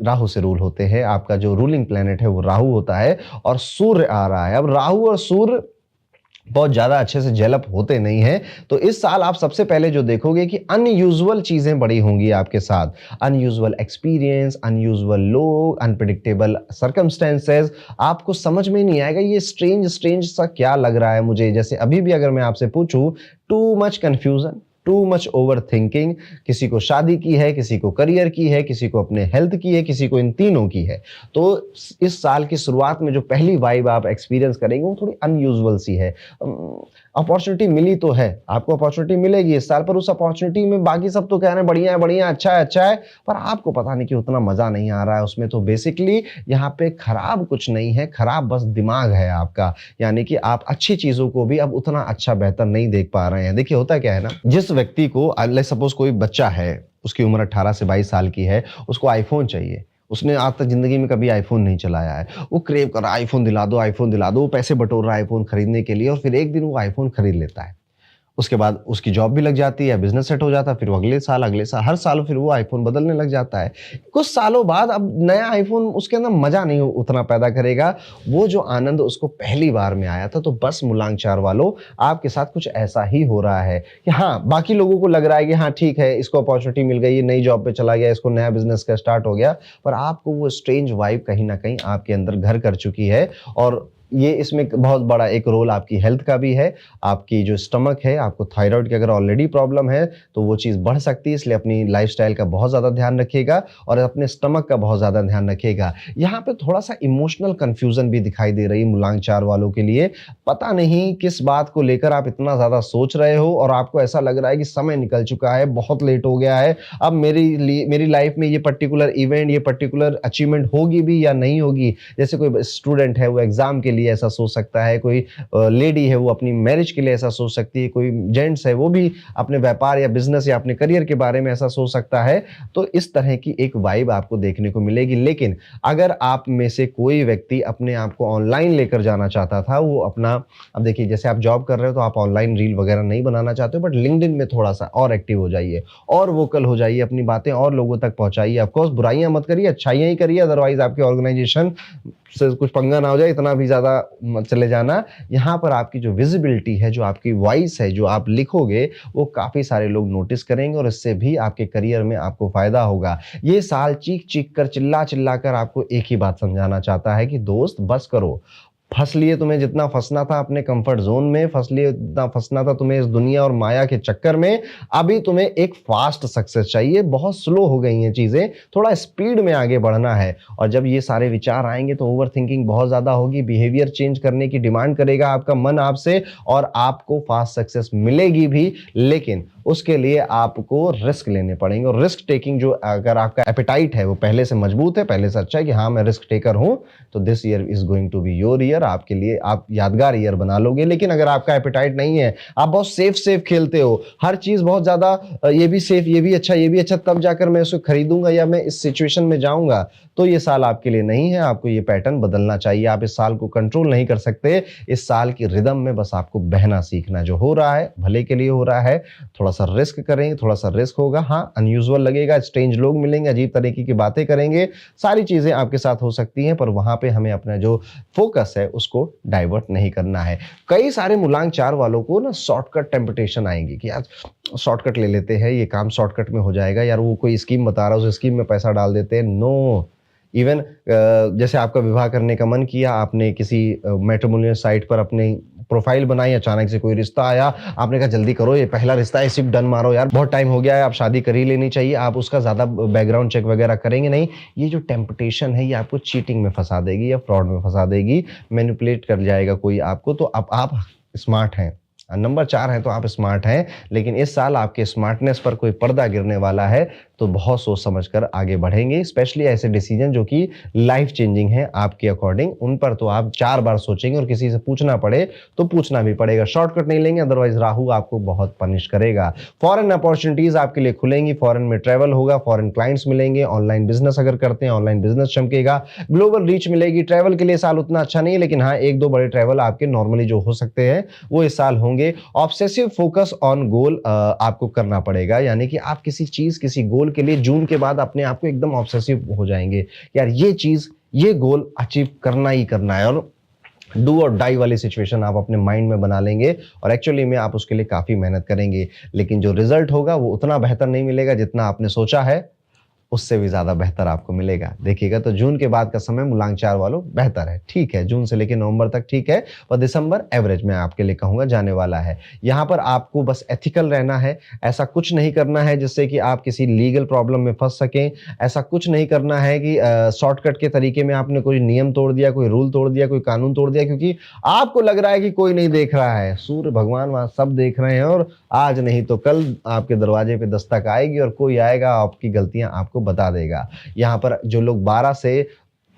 राहु से रूल होते हैं। आपका जो रूलिंग प्लेनेट है वो राहु होता है और सूर्य आ रहा है। अब राहु और सूर्य बहुत ज्यादा अच्छे से जेलअप होते नहीं हैं, तो इस साल आप सबसे पहले जो देखोगे कि अनयूजुअल चीजें बड़ी होंगी आपके साथ, अनयूजुअल एक्सपीरियंस, अनयूजुअल लोग, अनप्रेडिक्टेबल सर्कमस्टेंसेस। आपको समझ में नहीं आएगा ये स्ट्रेंज सा क्या लग रहा है मुझे। जैसे अभी भी अगर मैं आपसे पूछूं, too much confusion, too much over thinking, किसी को शादी की है, किसी को करियर की है, किसी को अपने हेल्थ की है, किसी को इन तीनों की है। तो इस साल की शुरुआत में जो पहली वाइब आप एक्सपीरियंस करेंगे वो थोड़ी अनयूजुअल सी है। अपॉर्चुनिटी मिली तो है, आपको अपॉर्चुनिटी मिलेगी इस साल, पर उस अपॉर्चुनिटी में बाकी सब तो कह रहे हैं बढ़िया है, बढ़िया, अच्छा है, पर आपको पता नहीं कि उतना मजा नहीं आ रहा है उसमें। तो बेसिकली यहाँ पे खराब कुछ नहीं है, खराब बस दिमाग है आपका, यानी कि आप अच्छी चीजों को भी अब उतना अच्छा बेहतर नहीं देख पा रहे हैं। देखिए होता क्या है ना, जिस व्यक्ति को लेट्स सपोज कोई बच्चा है, उसकी उम्र 18 से 22 साल की है, उसको आईफोन चाहिए, उसने आज तक जिंदगी में कभी आईफोन नहीं चलाया है, वो क्रेव कर रहा है आईफोन दिला दो, आईफोन दिला दो, वो पैसे बटोर रहा है आईफोन खरीदने के लिए, और फिर एक दिन वो आईफोन खरीद लेता है। उसके बाद उसकी जॉब भी लग जाती है, बिजनेस सेट हो जाता है, फिर वो अगले साल हर साल फिर वो आईफोन बदलने लग जाता है। कुछ सालों बाद अब नया आईफोन उसके अंदर मजा नहीं उतना पैदा करेगा, वो जो आनंद उसको पहली बार में आया था। तो बस मूलांक 4 वालों, आपके साथ कुछ ऐसा ही हो रहा है कि हाँ, बाकी लोगों को लग रहा है कि हाँ ठीक है, इसको अपॉर्चुनिटी मिल गई, नई जॉब पे चला गया, इसको नया बिजनेस का स्टार्ट हो गया, पर आपको वो स्ट्रेंज वाइब कहीं ना कहीं आपके अंदर घर कर चुकी है। और ये इसमें बहुत बड़ा एक रोल आपकी हेल्थ का भी है। आपकी जो स्टमक है, आपको थायराइड की अगर ऑलरेडी प्रॉब्लम है तो वो चीज़ बढ़ सकती है, इसलिए अपनी लाइफस्टाइल का बहुत ज़्यादा ध्यान रखिएगा और अपने स्टमक का बहुत ज़्यादा ध्यान रखिएगा। यहाँ पे थोड़ा सा इमोशनल कंफ्यूजन भी दिखाई दे रही है मूलांक 4 वालों के लिए। पता नहीं किस बात को लेकर आप इतना ज़्यादा सोच रहे हो और आपको ऐसा लग रहा है कि समय निकल चुका है, बहुत लेट हो गया है, अब मेरी लाइफ में ये पर्टिकुलर इवेंट, ये पर्टिकुलर अचीवमेंट होगी भी या नहीं होगी। जैसे कोई स्टूडेंट है वो एग्जाम के लिए ऐसा सोच सकता है, कोई लेडी है वो अपनी मैरिज के लिए ऐसा सोच सकती है, कोई जेंट्स है वो भी अपने व्यापार या बिजनेस या अपने करियर के बारे में ऐसा सोच सकता है। तो इस तरह की एक वाइब आपको देखने को मिलेगी। लेकिन अगर आप में से कोई व्यक्ति अपने आप को ऑनलाइन लेकर जाना चाहता था, वो अपना, अब देखिए जैसे आप जॉब कर रहे हो तो आप ऑनलाइन रील वगैरह नहीं बनाना चाहते हो, बट लिंक्डइन में थोड़ा सा और एक्टिव हो जाइए और वोकल हो जाइए, अपनी बातें और लोगों तक पहुंचाइए। ऑफकोर्स बुराइयां मत करिए, अच्छाइयां ही करिए, अदरवाइज आपकी ऑर्गेनाइजेशन से कुछ पंगा ना हो जाए, इतना भी ज्यादा मत चले जाना। यहाँ पर आपकी जो विजिबिलिटी है, जो आपकी वॉइस है, जो आप लिखोगे, वो काफी सारे लोग नोटिस करेंगे और इससे भी आपके करियर में आपको फायदा होगा। ये साल चीख चीख कर, चिल्ला चिल्ला कर आपको एक ही बात समझाना चाहता है कि दोस्त बस करो, फंस लिए, तुम्हें जितना फंसना था अपने कंफर्ट जोन में, फंस लिए जितना फंसना था तुम्हें इस दुनिया और माया के चक्कर में। अभी तुम्हें एक फास्ट सक्सेस चाहिए, बहुत स्लो हो गई हैं चीजें, थोड़ा स्पीड में आगे बढ़ना है। और जब ये सारे विचार आएंगे तो ओवर थिंकिंग बहुत ज्यादा होगी, बिहेवियर चेंज करने की डिमांड करेगा आपका मन आपसे, और आपको फास्ट सक्सेस मिलेगी भी, लेकिन उसके लिए आपको रिस्क लेने पड़ेंगे। और रिस्क टेकिंग, जो अगर आपका एपेटाइट है वो पहले से मजबूत है, पहले से अच्छा है कि हाँ मैं रिस्क टेकर हूं, तो this year is going to be your year, आपके लिए आप यादगार ईयर बना लोगे। लेकिन अगर आपका एपेटाइट नहीं है, आप बहुत सेफ खेलते हो, हर चीज बहुत ज्यादा, ये भी सेफ, ये भी अच्छा, तब जाकर मैं उसको खरीदूंगा या मैं इस सिचुएशन में जाऊंगा, तो ये साल आपके लिए नहीं है। आपको ये पैटर्न बदलना चाहिए। आप इस साल को कंट्रोल नहीं कर सकते, इस साल की रिदम में बस आपको बहना सीखना। जो हो रहा है भले के लिए हो रहा है, थोड़ा सा रिस्क करेंगे, थोड़ा सा रिस्क होगा, हाँ अनयूजुअल लगेगा, स्ट्रेंज लोग मिलेंगे, अजीब तरीके की बातें करेंगे, सारी चीजें आपके साथ हो सकती हैं, पर वहां पे हमें अपना जो फोकस है उसको डाइवर्ट नहीं करना है। कई सारे मूलांक 4 वालों को ना शॉर्टकट टेम्पटेशन आएंगी कि यार शॉर्टकट ले लेते हैं, ये काम शॉर्टकट में हो जाएगा, यार वो कोई स्कीम बता रहा है उस स्कीम में पैसा डाल देते हैं। नो, इवन जैसे आपका विवाह करने का मन किया, आपने किसी मैट्रिमोनियल साइट पर अपने प्रोफाइल बनाई, अचानक से कोई रिश्ता आया, आपने कहा जल्दी करो, ये पहला रिश्ता है, सिर्फ डन मारो यार, बहुत टाइम हो गया है, आप शादी कर ही लेनी चाहिए, आप उसका ज़्यादा बैकग्राउंड चेक वगैरह करेंगे नहीं। ये जो टेम्पटेशन है ये आपको चीटिंग में फंसा देगी या फ्रॉड में फंसा देगी, मैनिपुलेट कर जाएगा कोई आपको। तो अब आप स्मार्ट हैं, नंबर 4 है तो आप स्मार्ट हैं, लेकिन इस साल आपके स्मार्टनेस पर कोई पर्दा गिरने वाला है, तो बहुत सोच समझकर आगे बढ़ेंगे। स्पेशली ऐसे डिसीजन जो कि लाइफ चेंजिंग है आपके अकॉर्डिंग, उन पर तो आप 4 बार सोचेंगे, और किसी से पूछना पड़े तो पूछना भी पड़ेगा, शॉर्टकट नहीं लेंगे, अदरवाइज राहु आपको बहुत पनिश करेगा। फॉरेन अपॉर्चुनिटीज आपके लिए खुलेंगी, फॉरेन में ट्रैवल होगा, फॉरेन क्लाइंट्स मिलेंगे, ऑनलाइन बिजनेस अगर करते हैं ऑनलाइन बिजनेस चमकेगा, ग्लोबल रीच मिलेगी। ट्रैवल के लिए साल उतना अच्छा नहीं है, लेकिन हाँ 1-2 बड़े ट्रैवल आपके नॉर्मली जो हो सकते हैं वो इस साल होंगे। ऑब्सेसिव फोकस ऑन गोल आपको करना पड़ेगा, यानी कि आप किसी चीज किसी गोल के लिए जून के बाद अपने आप को एकदम ऑब्सेसिव हो जाएंगे, यार ये चीज ये गोल अचीव करना ही करना है, और डू और डाई वाली सिचुएशन आप अपने माइंड में बना लेंगे, और एक्चुअली में आप उसके लिए काफी मेहनत करेंगे, लेकिन जो रिजल्ट होगा वो उतना बेहतर नहीं मिलेगा जितना आपने सोचा है, उससे भी ज्यादा बेहतर आपको मिलेगा। देखिएगा तो जून के बाद का समय मूलांक 4 वालों बेहतर है, ठीक है, जून से लेकर नवंबर तक ठीक है, और दिसंबर एवरेज में आपके लिए कहूंगा जाने वाला है। यहां पर आपको बस एथिकल रहना है, ऐसा कुछ नहीं करना है जिससे कि आप किसी लीगल प्रॉब्लम में फंस सकें, ऐसा कुछ नहीं करना है कि शॉर्टकट के तरीके में आपने कोई नियम तोड़ दिया, कोई रूल तोड़ दिया, कोई कानून तोड़ दिया, क्योंकि आपको लग रहा है कि कोई नहीं देख रहा है, सूर्य भगवान वहां सब देख रहे हैं, और आज नहीं तो कल आपके दरवाजे पे दस्तक आएगी, और कोई आएगा आपकी गलतियां आपको बता देगा। यहां पर जो लोग 12 से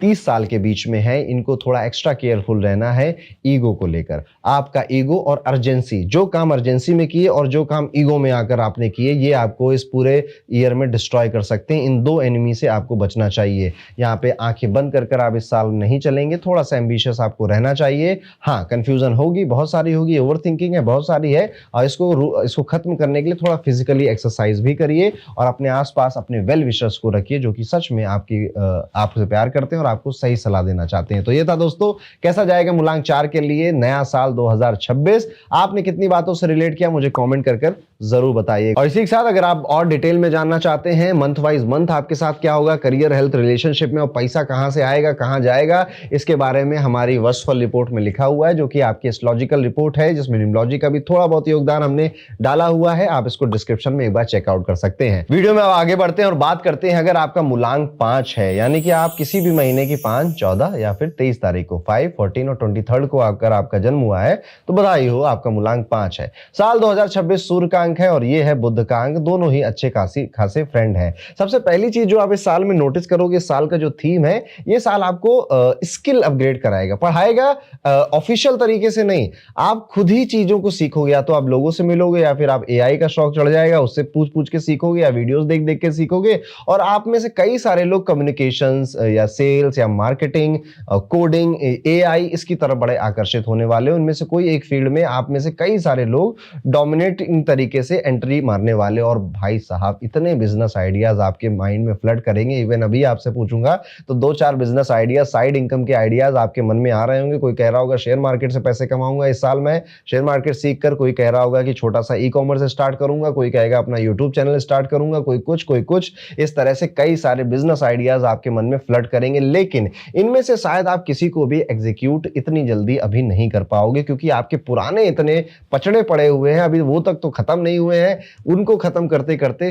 30 साल के बीच में है, इनको थोड़ा एक्स्ट्रा केयरफुल रहना है ईगो को लेकर। आपका ईगो और अर्जेंसी, जो काम अर्जेंसी में किए और जो काम ईगो में आकर आपने किए, ये आपको इस पूरे ईयर में डिस्ट्रॉय कर सकते हैं। इन 2 एनिमी से आपको बचना चाहिए। यहाँ पे आंखें बंद कर कर आप इस साल नहीं चलेंगे, थोड़ा सा एम्बिशियस आपको रहना चाहिए। हाँ, कंफ्यूजन होगी, बहुत सारी होगी, ओवर थिंकिंग है बहुत सारी है, और इसको खत्म करने के लिए थोड़ा फिजिकली एक्सरसाइज भी करिए, और अपने आसपास अपने वेल विशर्स को रखिए जो कि सच में आपसे प्यार करते हैं और आपको सही सलाह देना चाहते हैं। तो ये था दोस्तों, कैसा जाएगा मूलांक 4 के लिए नया साल 2026। आपने कितनी बातों से रिलेट किया मुझे कमेंट कर जरूर बताइए। और इसी के साथ अगर आप और डिटेल में जानना चाहते हैं मंथ वाइज मंथ आपके साथ क्या होगा, करियर, हेल्थ, रिलेशनशिप में, और पैसा कहां से आएगा, कहां जाएगा, इसके बारे में हमारी वर्षफल रिपोर्ट में लिखा हुआ है, जो कि आपकी एस्ट्रोलॉजिकल रिपोर्ट है, जिसमें न्यूमरोलॉजी का भी थोड़ा बहुत योगदान हमने डाला हुआ है। आप इसको डिस्क्रिप्शन में एक बार चेकआउट कर सकते हैं। वीडियो में अब आगे बढ़ते हैं और बात करते हैं, अगर आपका मूलांक 5 है, यानी कि आप किसी भी महीने की 5, 14 या फिर 23 तारीख को, 5, 14 और 23 को अगर आपका जन्म हुआ है तो बधाई हो, आपका मूलांक 5 है। साल 2026 सूर्य का अंक है और ये है बुध का अंक, दोनों ही अच्छे खासे फ्रेंड है। सबसे पहली चीज जो आप इस साल में नोटिस करोगे, इस साल का जो थीम है, ये साल आपको स्किल अपग्रेड कराएगा, पढ़ाएगा, ऑफिशियल तरीके से नहीं, आप खुद ही चीजों को सीखोगे। या तो आप लोगों से मिलोगे, या फिर आप एआई का शौक चढ़ जाएगा, उससे पूछ पूछ के सीखोगे, या वीडियोस देख देख के सीखोगे। और आप में से कई सारे लोग कम्युनिकेशंस या सेल्स या मार्केटिंग, कोडिंग, एआई, इसकी तरफ बड़े आकर्षित होने वाले हो। उनमें से कोई एक फील्ड में आप में से कई सारे लोग डोमिनेटिंग तरीके से एंट्री मारने वाले। और भाई साहब, इतने बिजनेस आइडियाज आपके माइंड में फ्लड करेंगे, इवन अभी आपसे पूछूंगा तो 2-4 बिजनेस आइडियाज, साइड इनकम के आइडियाज आपके मन में आ रहे होंगे। कोई कह रहा होगा शेयर मार्केट से पैसे कमाऊंगा इस साल में, शेयर मार्केट सीख कर, कोई कह रहा होगा कि छोटा सा ई कॉमर्स स्टार्ट करूंगा, कोई कहेगा अपना यूट्यूब चैनल स्टार्ट करूंगा, कोई कुछ। इस तरह से कई सारे बिजनेस आइडियाज आपके मन में फ्लड करेंगे, लेकिन इनमें से शायद आप किसी को भी एग्जीक्यूट इतनी जल्दी अभी नहीं कर पाओगे, क्योंकि आपके पुराने इतने पचड़े पड़े हुए हैं, अभी वो तक तो खत्म नहीं हुए हैं। उनको खत्म करते करते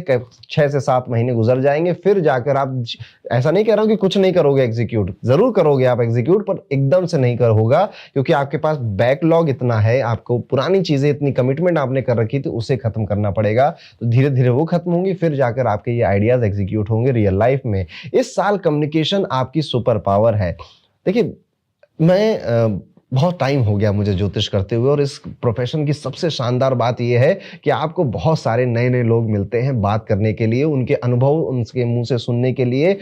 6 से 7 महीने गुजर जाएंगे, फिर जाकर आप, ऐसा नहीं कह रहा हूं कि कुछ नहीं करोगे, एग्जीक्यूट जरूर करोगे आप एग्जीक्यूट, पर एकदम से नहीं होगा, क्योंकि आपके पास बैकलॉग इतना है, आपको पुरानी चीजें, इतनी कमिटमेंट आपने कर रखी थी, उसे खत्म करना पड़ेगा। तो धीरे धीरे वो खत्म होंगी, फिर जाकर आपके ये आइडियाज एग्जीक्यूट होंगे रियल लाइफ में। इस साल कम्युनिकेशन आपकी सुपर पावर है। देखिए, मैं बहुत टाइम हो गया मुझे ज्योतिष करते हुए, और इस प्रोफेशन की सबसे शानदार बात यह है कि आपको बहुत सारे नए नए लोग मिलते हैं बात करने के लिए, उनके अनुभव उनके मुंह से सुनने के लिए।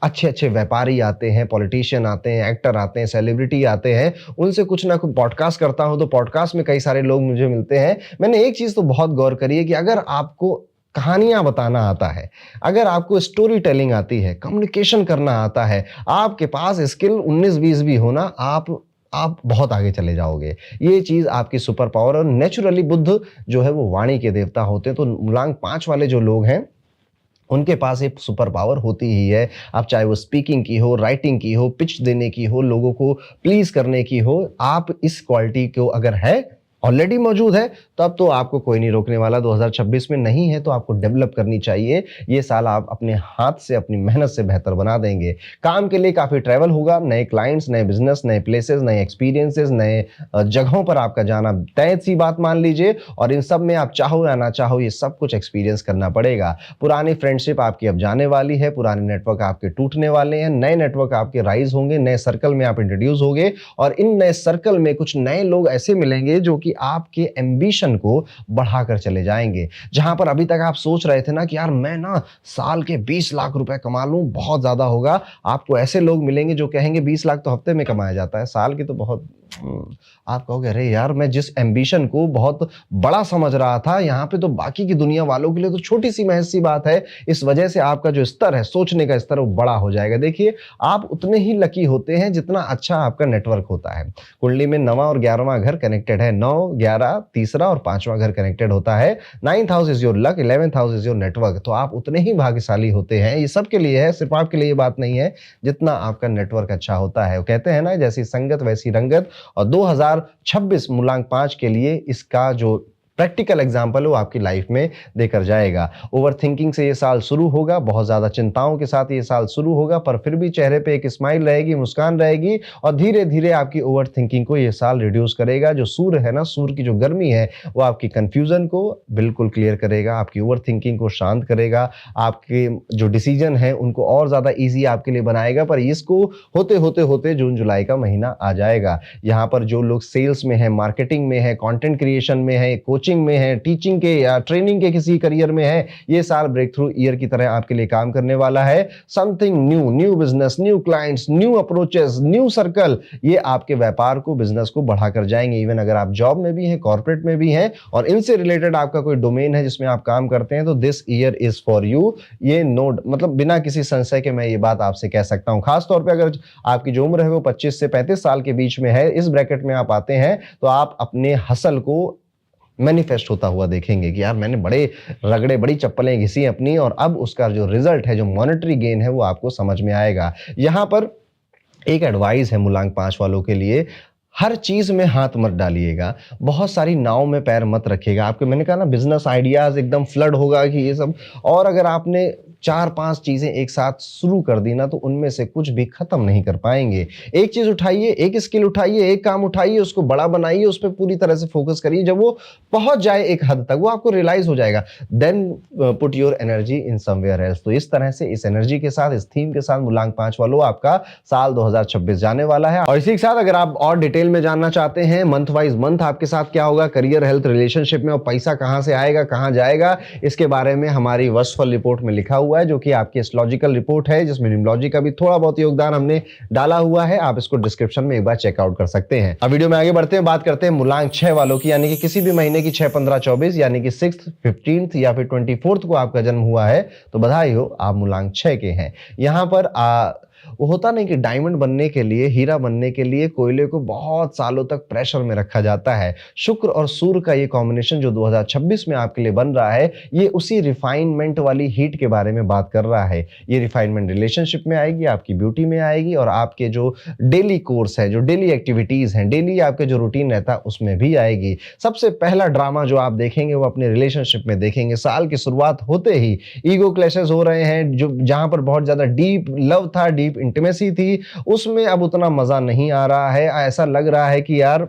अच्छे अच्छे व्यापारी आते हैं, पॉलिटिशियन आते हैं, एक्टर आते हैं, सेलिब्रिटी आते हैं, उनसे कुछ ना कुछ। पॉडकास्ट करता हूं तो पॉडकास्ट में कई सारे लोग मुझे मिलते हैं। मैंने एक चीज तो बहुत गौर करी है कि अगर आपको कहानियां बताना आता है, अगर आपको स्टोरी टेलिंग आती है, कम्युनिकेशन करना आता है, आपके पास स्किल 19-20 भी होना, आप बहुत आगे चले जाओगे। ये चीज आपकी सुपर पावर। और नेचुरली बुध जो है वो वाणी के देवता होते हैं, तो मूलांक 5 वाले जो लोग हैं उनके पास एक सुपर पावर होती ही है। अब चाहे वो स्पीकिंग की हो, राइटिंग की हो, पिच देने की हो, लोगों को प्लीज़ करने की हो, आप इस क्वालिटी को अगर है, ऑलरेडी मौजूद है, तो अब तो आपको कोई नहीं रोकने वाला। 2026 में नहीं है तो आपको डेवलप करनी चाहिए। ये साल आप अपने हाथ से, अपनी मेहनत से बेहतर बना देंगे। काम के लिए काफ़ी ट्रैवल होगा, नए क्लाइंट्स, नए बिज़नेस, नए प्लेसेस, नए एक्सपीरियंसेस, नए जगहों पर आपका जाना तय सी बात मान लीजिए, और इन सब में आप चाहो या ना चाहो ये सब कुछ एक्सपीरियंस करना पड़ेगा। पुरानी फ्रेंडशिप आपकी अब जाने वाली है, पुराने नेटवर्क आपके टूटने वाले हैं, नए नेटवर्क आपके राइज होंगे, नए सर्कल में आप इंट्रोड्यूस होंगे, और इन नए सर्कल में कुछ नए लोग ऐसे मिलेंगे जो कि आपके एम्बिशन को बढ़ाकर चले जाएंगे। जहां पर अभी तक आप सोच रहे थे ना कि यार मैं ना साल के 20 लाख रुपए कमा लूं, बहुत ज्यादा होगा, आपको ऐसे लोग मिलेंगे जो कहेंगे 20 लाख तो हफ्ते में कमाया जाता है, साल की तो बहुत आप कहोगे अरे यार मैं जिस एम्बिशन को बहुत बड़ा समझ रहा था, यहाँ पे तो बाकी की दुनिया वालों के लिए तो छोटी सी महज सी बात है। इस वजह से आपका जो स्तर है, सोचने का स्तर, वो बड़ा हो जाएगा। देखिए, आप उतने ही लकी होते हैं जितना अच्छा आपका नेटवर्क होता है। कुंडली में 9वां और 11वां घर कनेक्टेड है, 9, 11, तीसरा और 5वां घर कनेक्टेड होता है। 9th house is your luck, 11th house is your network. तो आप उतने ही भाग्यशाली होते हैं। ये सबके लिए है, सिर्फ आपके लिए ये बात नहीं है, जितना आपका नेटवर्क अच्छा होता है। वो कहते हैं ना, जैसी संगत वैसी रंगत। और 2026 मूलांक 5 के लिए इसका जो प्रैक्टिकल एग्जाम्पल है वो आपकी लाइफ में देकर जाएगा। ओवर थिंकिंग से ये साल शुरू होगा, बहुत ज्यादा चिंताओं के साथ ये साल शुरू होगा, पर फिर भी चेहरे पे एक स्माइल रहेगी, मुस्कान रहेगी, और धीरे धीरे आपकी ओवर थिंकिंग को ये साल रिड्यूस करेगा। जो सूर्य है ना, सूर्य की जो गर्मी है वो आपकी कंफ्यूजन को बिल्कुल क्लियर करेगा, आपकी ओवर थिंकिंग को शांत करेगा, आपके जो डिसीजन है उनको और ज्यादा ईजी आपके लिए बनाएगा। पर इसको होते होते होते जून जुलाई का महीना आ जाएगा। यहाँ पर जो लोग सेल्स में है, मार्केटिंग में है, कंटेंट क्रिएशन में है, कोचिंग में है, टीचिंग के या ट्रेनिंग के किसी करियर में है, ये साल ब्रेक थ्रू ईयर की तरह आपके लिए काम करने वाला है। Something new, new business, new clients, new approaches, new circle, ये आपके व्यापार को, बिजनेस को बढ़ाकर जाएंगे। इवन अगर आप जॉब में भी हैं, कॉर्पोरेट में भी हैं, और इनसे रिलेटेड आपका कोई डोमेन है जिसमें आप काम करते हैं, तो this year is for you. ये नोट मतलब बिना किसी संशय के मैं ये बात आपसे कह सकता हूं। खासतौर पर अगर आपकी जो उम्र है वो 25 से 35 साल के बीच में है, इस ब्रैकेट में आप आते हैं, तो आप अपने हसल को मैनिफेस्ट होता हुआ देखेंगे कि यार मैंने बड़े रगड़े, बड़ी चप्पलें घिसी अपनी, और अब उसका जो रिजल्ट है, जो मॉनेटरी गेन है, वो आपको समझ में आएगा। यहां पर एक एडवाइस है मूलांक 5 वालों के लिए, हर चीज में हाथ मत डालिएगा, बहुत सारी नाव में पैर मत रखिएगा। आपके, मैंने कहा ना, बिजनेस आइडियाज एकदम फ्लड होगा कि ये सब, और अगर आपने 4-5 चीजें एक साथ शुरू कर दी ना, तो उनमें से कुछ भी खत्म नहीं कर पाएंगे। एक चीज उठाइए, एक स्किल उठाइए, एक काम उठाइए, उसको बड़ा बनाइए, उस पर पूरी तरह से फोकस करिए। जब वो पहुंच जाए एक हद तक, वो आपको रियलाइज हो जाएगा, then put your energy in somewhere else. तो इस तरह से, इस एनर्जी के साथ, इस थीम के साथ मूलांक 5 वालों आपका साल 2026 जाने वाला है। और इसी के साथ अगर आप और डिटेल में जानना चाहते हैं मंथ वाइज मंथ आपके साथ क्या होगा, करियर, हेल्थ, रिलेशनशिप में, और पैसा कहां से आएगा, कहां जाएगा, इसके बारे में हमारी वर्षफल रिपोर्ट में लिखा हुआ है, जो कि आपकी एस्ट्रोलॉजिकल रिपोर्ट है, जिसमें न्यूमरोलॉजी का भी थोड़ा बहुत योगदान हमने डाला हुआ है। आप इसको डिस्क्रिप्शन में एक बार चेकआउट कर सकते हैं। अब वीडियो में आगे बढ़ते हैं, बात करते हैं मूलांक 6 वालों की, यानी कि किसी भी महीने की 6, 15, 24, यानी कि 6th, 15th या फिर 24th को आपका जन्म हुआ है, तो बधाई हो, आप मूलांक 6 के हैं। यहां पर वो होता नहीं कि डायमंड बनने के लिए, हीरा बनने के लिए कोयले को बहुत सालों तक प्रेशर में रखा जाता है। शुक्र और सूर्य का ये कॉम्बिनेशन जो 2026 में आपके लिए बन रहा है, ये उसी रिफाइनमेंट वाली हीट के बारे में बात कर रहा है। ये रिफाइनमेंट रिलेशनशिप में आएगी, आपकी ब्यूटी में आएगी, और आपके जो डेली कोर्स है, जो डेली एक्टिविटीज हैं, डेली आपके जो रूटीन रहता है, उसमें भी आएगी। सबसे पहला ड्रामा जो आप देखेंगे वो अपने रिलेशनशिप में देखेंगे। साल की शुरुआत होते ही ईगो क्लैशेस हो रहे हैं, जो जहां पर बहुत ज्यादा डीप लव था, डीप इंटीमेसी थी, उसमें अब उतना मजा नहीं आ रहा है। ऐसा लग रहा है कि यार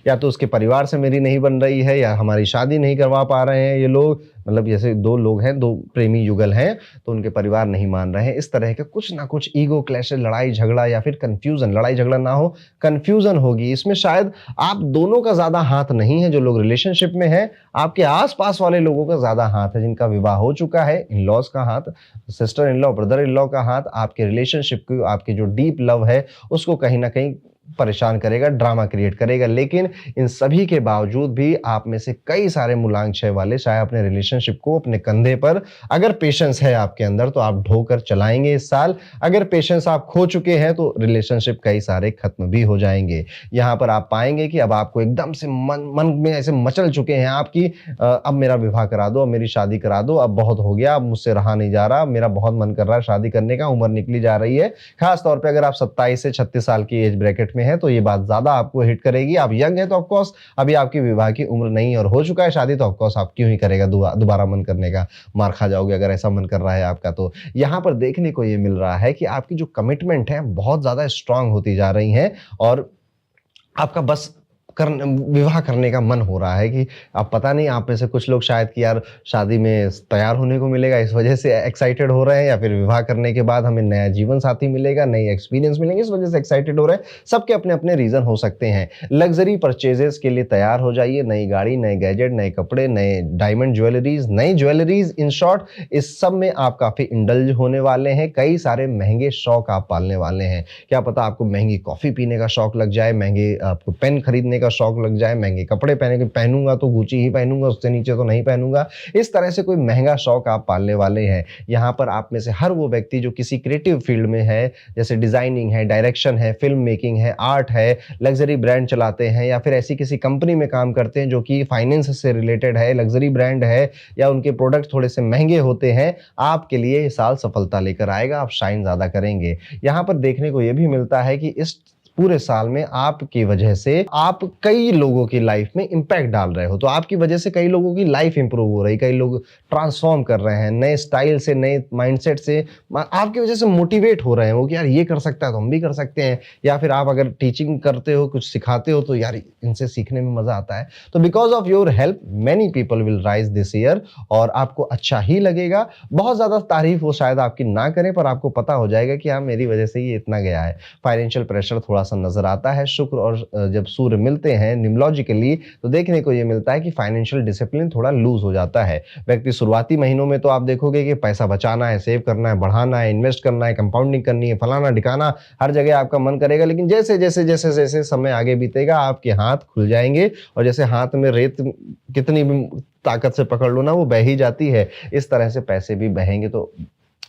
या तो उसके परिवार से मेरी नहीं बन रही है, या हमारी शादी नहीं करवा पा रहे हैं ये लोग, मतलब जैसे दो लोग हैं, दो प्रेमी युगल हैं, तो उनके परिवार नहीं मान रहे हैं। इस तरह का कुछ ना कुछ ईगो क्लैश, लड़ाई झगड़ा, या फिर कंफ्यूजन, लड़ाई झगड़ा ना हो, कंफ्यूजन होगी। इसमें शायद आप दोनों का ज्यादा हाथ नहीं है, जो लोग रिलेशनशिप में हैं, आपके आसपास वाले लोगों का ज्यादा हाथ है, जिनका विवाह हो चुका है, इन लॉज का हाथ, sister in law, brother in law का हाथ, आपके रिलेशनशिप को, आपके जो डीप लव है उसको कहीं ना कहीं परेशान करेगा, ड्रामा क्रिएट करेगा। लेकिन इन सभी के बावजूद भी आप में से कई सारे मूलांक 6 वाले चाहे अपने रिलेशनशिप को अपने कंधे पर, अगर पेशेंस है आपके अंदर तो आप ढोकर चलाएंगे इस साल। अगर पेशेंस आप खो चुके हैं तो रिलेशनशिप कई सारे खत्म भी हो जाएंगे। यहाँ पर आप पाएंगे कि अब आपको एकदम से मन में ऐसे मचल चुके हैं आपकी, अब मेरा विवाह करा दो, अब मेरी शादी करा दो, अब बहुत हो गया, अब मुझसे रहा नहीं जा रहा, मेरा बहुत मन कर रहा है शादी करने का, उम्र निकली जा रही है। खास तौर पे अगर आप 27 से 36 साल की एज ब्रैकेट में है तो ये बात ज्यादा आपको हिट करेगी। आप यंग है तो ऑफकोर्स अभी आपकी विवाह की उम्र नहीं और हो चुका है शादी तो ऑफकोर्स आप क्यों ही करेगा दोबारा मन करने का, मार खा जाओगे अगर ऐसा मन कर रहा है आपका। तो यहाँ पर देखने को ये मिल रहा है कि आपकी जो कमिटमेंट है बहुत ज्यादा स्ट्रांग होती जा रही है और आपका बस विवाह करने का मन हो रहा है कि अब पता नहीं आप में से कुछ लोग शायद कि यार शादी में तैयार होने को मिलेगा इस वजह से एक्साइटेड हो रहे हैं, या फिर विवाह करने के बाद हमें नया जीवन साथी मिलेगा, नई एक्सपीरियंस मिलेंगे इस वजह से एक्साइटेड हो रहे हैं। सबके अपने अपने रीजन हो सकते हैं। लग्जरी परचेजेस के लिए तैयार हो जाइए, नई गाड़ी, नए गैजेट, नए कपड़े, नए डायमंड ज्वेलरीज, नई ज्वेलरीज, इन शॉर्ट इस सब में आप काफी इंडल्ज होने वाले हैं। कई सारे महंगे शौक आप पालने वाले हैं। क्या पता आपको महंगी कॉफी पीने का शौक लग जाए, महंगे आपको पेन खरीदने का शौक लग जाए, महंगे कपड़े पहनूंगा तो गुची ही पहनूंगा, उससे नीचे तो नहीं पहनूंगा, इस तरह से कोई महंगा शौक आप पालने वाले हैं। यहाँ पर आप में से हर वो व्यक्ति जो किसी क्रिएटिव फील्ड में है, जैसे डिजाइनिंग है, डायरेक्शन है, फिल्म मेकिंग है, आर्ट है, लग्जरी ब्रांड चलाते हैं या फिर ऐसी किसी कंपनी में काम करते हैं जो कि फाइनेंस से रिलेटेड है, लग्जरी ब्रांड है या उनके प्रोडक्ट थोड़े से महंगे होते हैं, आपके लिए ये साल सफलता लेकर आएगा। आप शाइन ज्यादा करेंगे। यहाँ पर देखने को यह भी मिलता है कि इस पूरे साल में आपकी वजह से आप कई लोगों की लाइफ में इंपैक्ट डाल रहे हो, तो आपकी वजह से कई लोगों की लाइफ इंप्रूव हो रही, कई लोग ट्रांसफॉर्म कर रहे हैं, नए स्टाइल से, नए माइंडसेट से आपकी वजह से मोटिवेट हो रहे हैं वो कि यार ये कर सकता है तो हम भी कर सकते हैं। या फिर आप अगर टीचिंग करते हो, कुछ सिखाते हो तो यार इनसे सीखने में मजा आता है। तो because of your help many people will rise this year और आपको अच्छा ही लगेगा। बहुत ज्यादा तारीफ वो शायद आपकी ना करें पर आपको पता हो जाएगा कि हाँ मेरी वजह से ये इतना गया है। फाइनेंशियल प्रेशर थोड़ा सा नजर आता है। शुक्र और जब सूर्य मिलते हैं न्यूमोलॉजिकली तो देखने को ये मिलता है कि फाइनेंशियल डिसिप्लिन थोड़ा लूज हो जाता है। व्यक्ति शुरुआती महीनों में तो आप देखोगे कि पैसा बचाना है, सेव करना है, बढ़ाना है, इन्वेस्ट करना है, कंपाउंडिंग करनी है, फलाना ढिकाना, हर जगह आपका मन करेगा। लेकिन जैसे जैसे जैसे जैसे समय आगे बीतेगा आपके हाथ खुल जाएंगे और जैसे हाथ में रेत कितनी भी ताकत से पकड़ लो ना वो बह ही जाती है, इस तरह से पैसे भी बहेंगे। तो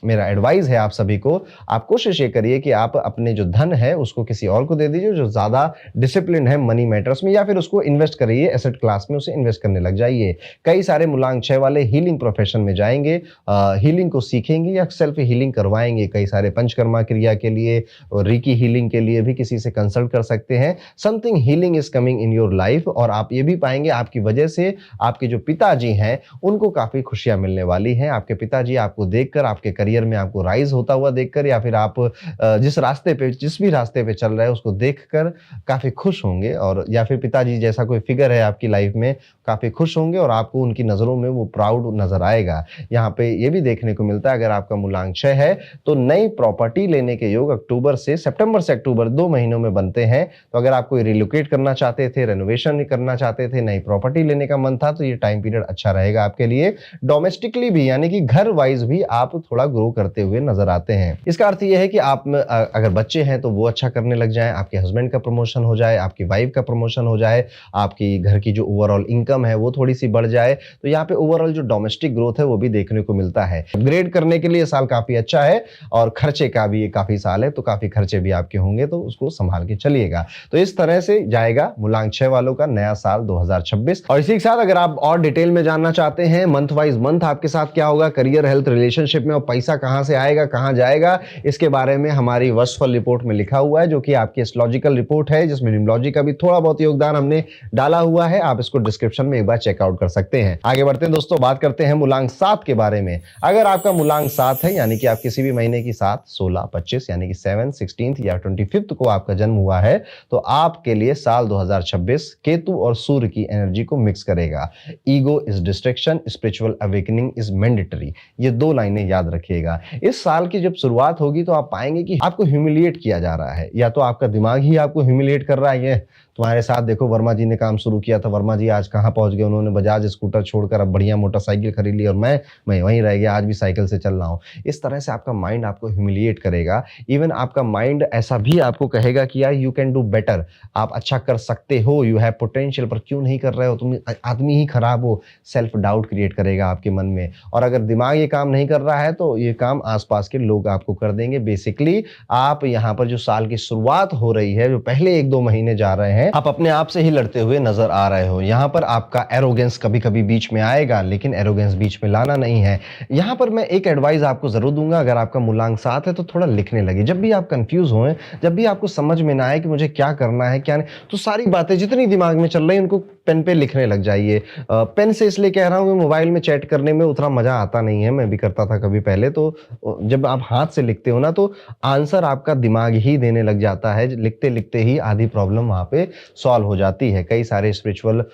मेरा एडवाइस है आप सभी को, आप कोशिश ये करिए कि आप अपने जो धन है उसको किसी और को दे दीजिए जो ज्यादा डिसिप्लिन है मनी मैटर्स में, या फिर उसको इन्वेस्ट करिए एसेट क्लास में, उसे इन्वेस्ट करने लग जाइए। कई सारे मूलांक 6 वाले हीलिंग प्रोफेशन में जाएंगे, हीलिंग को सीखेंगे या सेल्फ हीलिंग करवाएंगे। कई सारे पंचकर्मा क्रिया के लिए और रीकी हीलिंग के लिए भी किसी से कंसल्ट कर सकते हैं। Something healing is coming in your life और आप ये भी पाएंगे आपकी वजह से आपके जो पिताजी हैं उनको काफी खुशियां मिलने वाली हैं। आपके पिताजी आपको देखकर, आपके करियर में आपको राइज होता हुआ देखकर, या फिर आप जिस भी रास्ते पे चल रहे हैं उसको देखकर काफी खुश होंगे, और या फिर पिताजी जैसा कोई फिगर है आपकी लाइफ में काफी खुश होंगे और आपको उनकी नजरों में वो प्राउड नजर आएगा। यहाँ पे ये भी देखने को मिलता है अगर आपका मूलांक 6 है तो नई प्रॉपर्टी लेने के योग सितंबर से अक्टूबर 2 महीनों में बनते हैं। तो अगर आप कोई रिलोकेट करना चाहते थे, रेनोवेशन करना चाहते थे, नई प्रॉपर्टी लेने का मन था तो ये टाइम पीरियड अच्छा रहेगा आपके लिए। डोमेस्टिकली भी यानी कि घर वाइज भी आप थोड़ा ग्रो करते हुए नजर आते हैं। इसका अर्थ यह है कि आप अगर बच्चे हैं तो वो अच्छा करने लग जाएं, आपके हस्बैंड का प्रमोशन हो जाए, आपकी वाइफ का प्रमोशन हो जाए, आपकी घर की जो ओवरऑल इनकम है वो थोड़ी सी बढ़ जाए। तो यहाँ पे ओवरऑल जो डोमेस्टिक ग्रोथ है वो भी देखने को मिलता है। अपग्रेड करने के लिए साल काफी अच्छा है और खर्चे का भी ये काफी साल है तो काफी खर्चे भी आपके होंगे, तो उसको संभाल के चलिएगा। तो इस तरह से जाएगा मूलांक 6 वालों का नया साल 2026। और इसी के साथ अगर आप और डिटेल में जानना चाहते हैं मंथ वाइज मंथ आपके साथ क्या होगा, करियर, हेल्थ, रिलेशनशिप में और पैसा कहां से आएगा, कहां जाएगा, इसके बारे में हमारी वर्षफल रिपोर्ट में लिखा हुआ है जो कि आपकी एस्ट्रोलॉजिकल रिपोर्ट है जिसमें न्यूमरोलॉजी का भी थोड़ा बहुत योगदान हमने डाला हुआ है। आप इसको डिस्क्रिप्शन में एक बार चेकआउट कर सकते हैं। आगे बढ़ते हैं दोस्तों, बात करते हैं मूलांक 7 के बारे में। अगर आपका मूलांक 7 है यानी कि आप किसी भी महीने की 7, 16, 25 यानी कि 7, 16 या 25 को आपका जन्म हुआ है तो आपके लिए साल 2026 केतु और सूर्य की एनर्जी को मिक्स करेगा। Ego is distraction, spiritual awakening is mandatory. ये 2 लाइनें याद रखिएगा। इस साल की जब शुरुआत होगी तो आप पाएंगे कि आपको ह्यूमिलिएट किया जा रहा है, या तो आपका दिमाग ही आपको ह्यूमिलिएट कर रहा है, तुम्हारे साथ देखो वर्मा जी ने काम शुरू किया था, वर्मा जी आज कहाँ पहुंच गए, उन्होंने बजाज स्कूटर छोड़कर अब बढ़िया मोटरसाइकिल खरीद ली और मैं वहीं रह गया, आज भी साइकिल से चल रहा हूँ। इस तरह से आपका माइंड आपको ह्यूमिलिएट करेगा। इवन आपका माइंड ऐसा भी आपको कहेगा कि यार यू कैन डू बेटर, आप अच्छा कर सकते हो, यू हैव पोटेंशियल, पर क्यों नहीं कर रहे हो, तुम आदमी ही खराब हो। सेल्फ डाउट क्रिएट करेगा आपके मन में। और अगर दिमाग ये काम नहीं कर रहा है तो ये काम आसपास के लोग आपको कर देंगे। बेसिकली आप यहाँ पर जो साल की शुरुआत हो रही है, जो पहले 1-2 महीने जा रहे हैं, आप अपने आप से ही लड़ते हुए नजर आ रहे हो। यहाँ पर आपका एरोगेंस कभी कभी बीच में आएगा, लेकिन एरोगेंस बीच में लाना नहीं है। यहाँ पर मैं एक एडवाइस आपको जरूर दूंगा, अगर आपका मूलांक 7 है तो थोड़ा लिखने लगे। जब भी आप कंफ्यूज हो, जब भी आपको समझ में ना आए कि मुझे क्या करना है क्या नहीं, तो सारी बातें जितनी दिमाग में चल रही है उनको पेन पे लिखने लग जाइए। पेन से इसलिए कह रहा हूँ कि मोबाइल में चैट करने में उतना मजा आता नहीं है, मैं भी करता था कभी पहले। तो जब आप हाथ से लिखते हो ना तो आंसर आपका दिमाग ही देने लग जाता है, लिखते लिखते ही आधी प्रॉब्लम वहां पे सॉल्व हो जाती है। कई सारे स्पिरिचुअल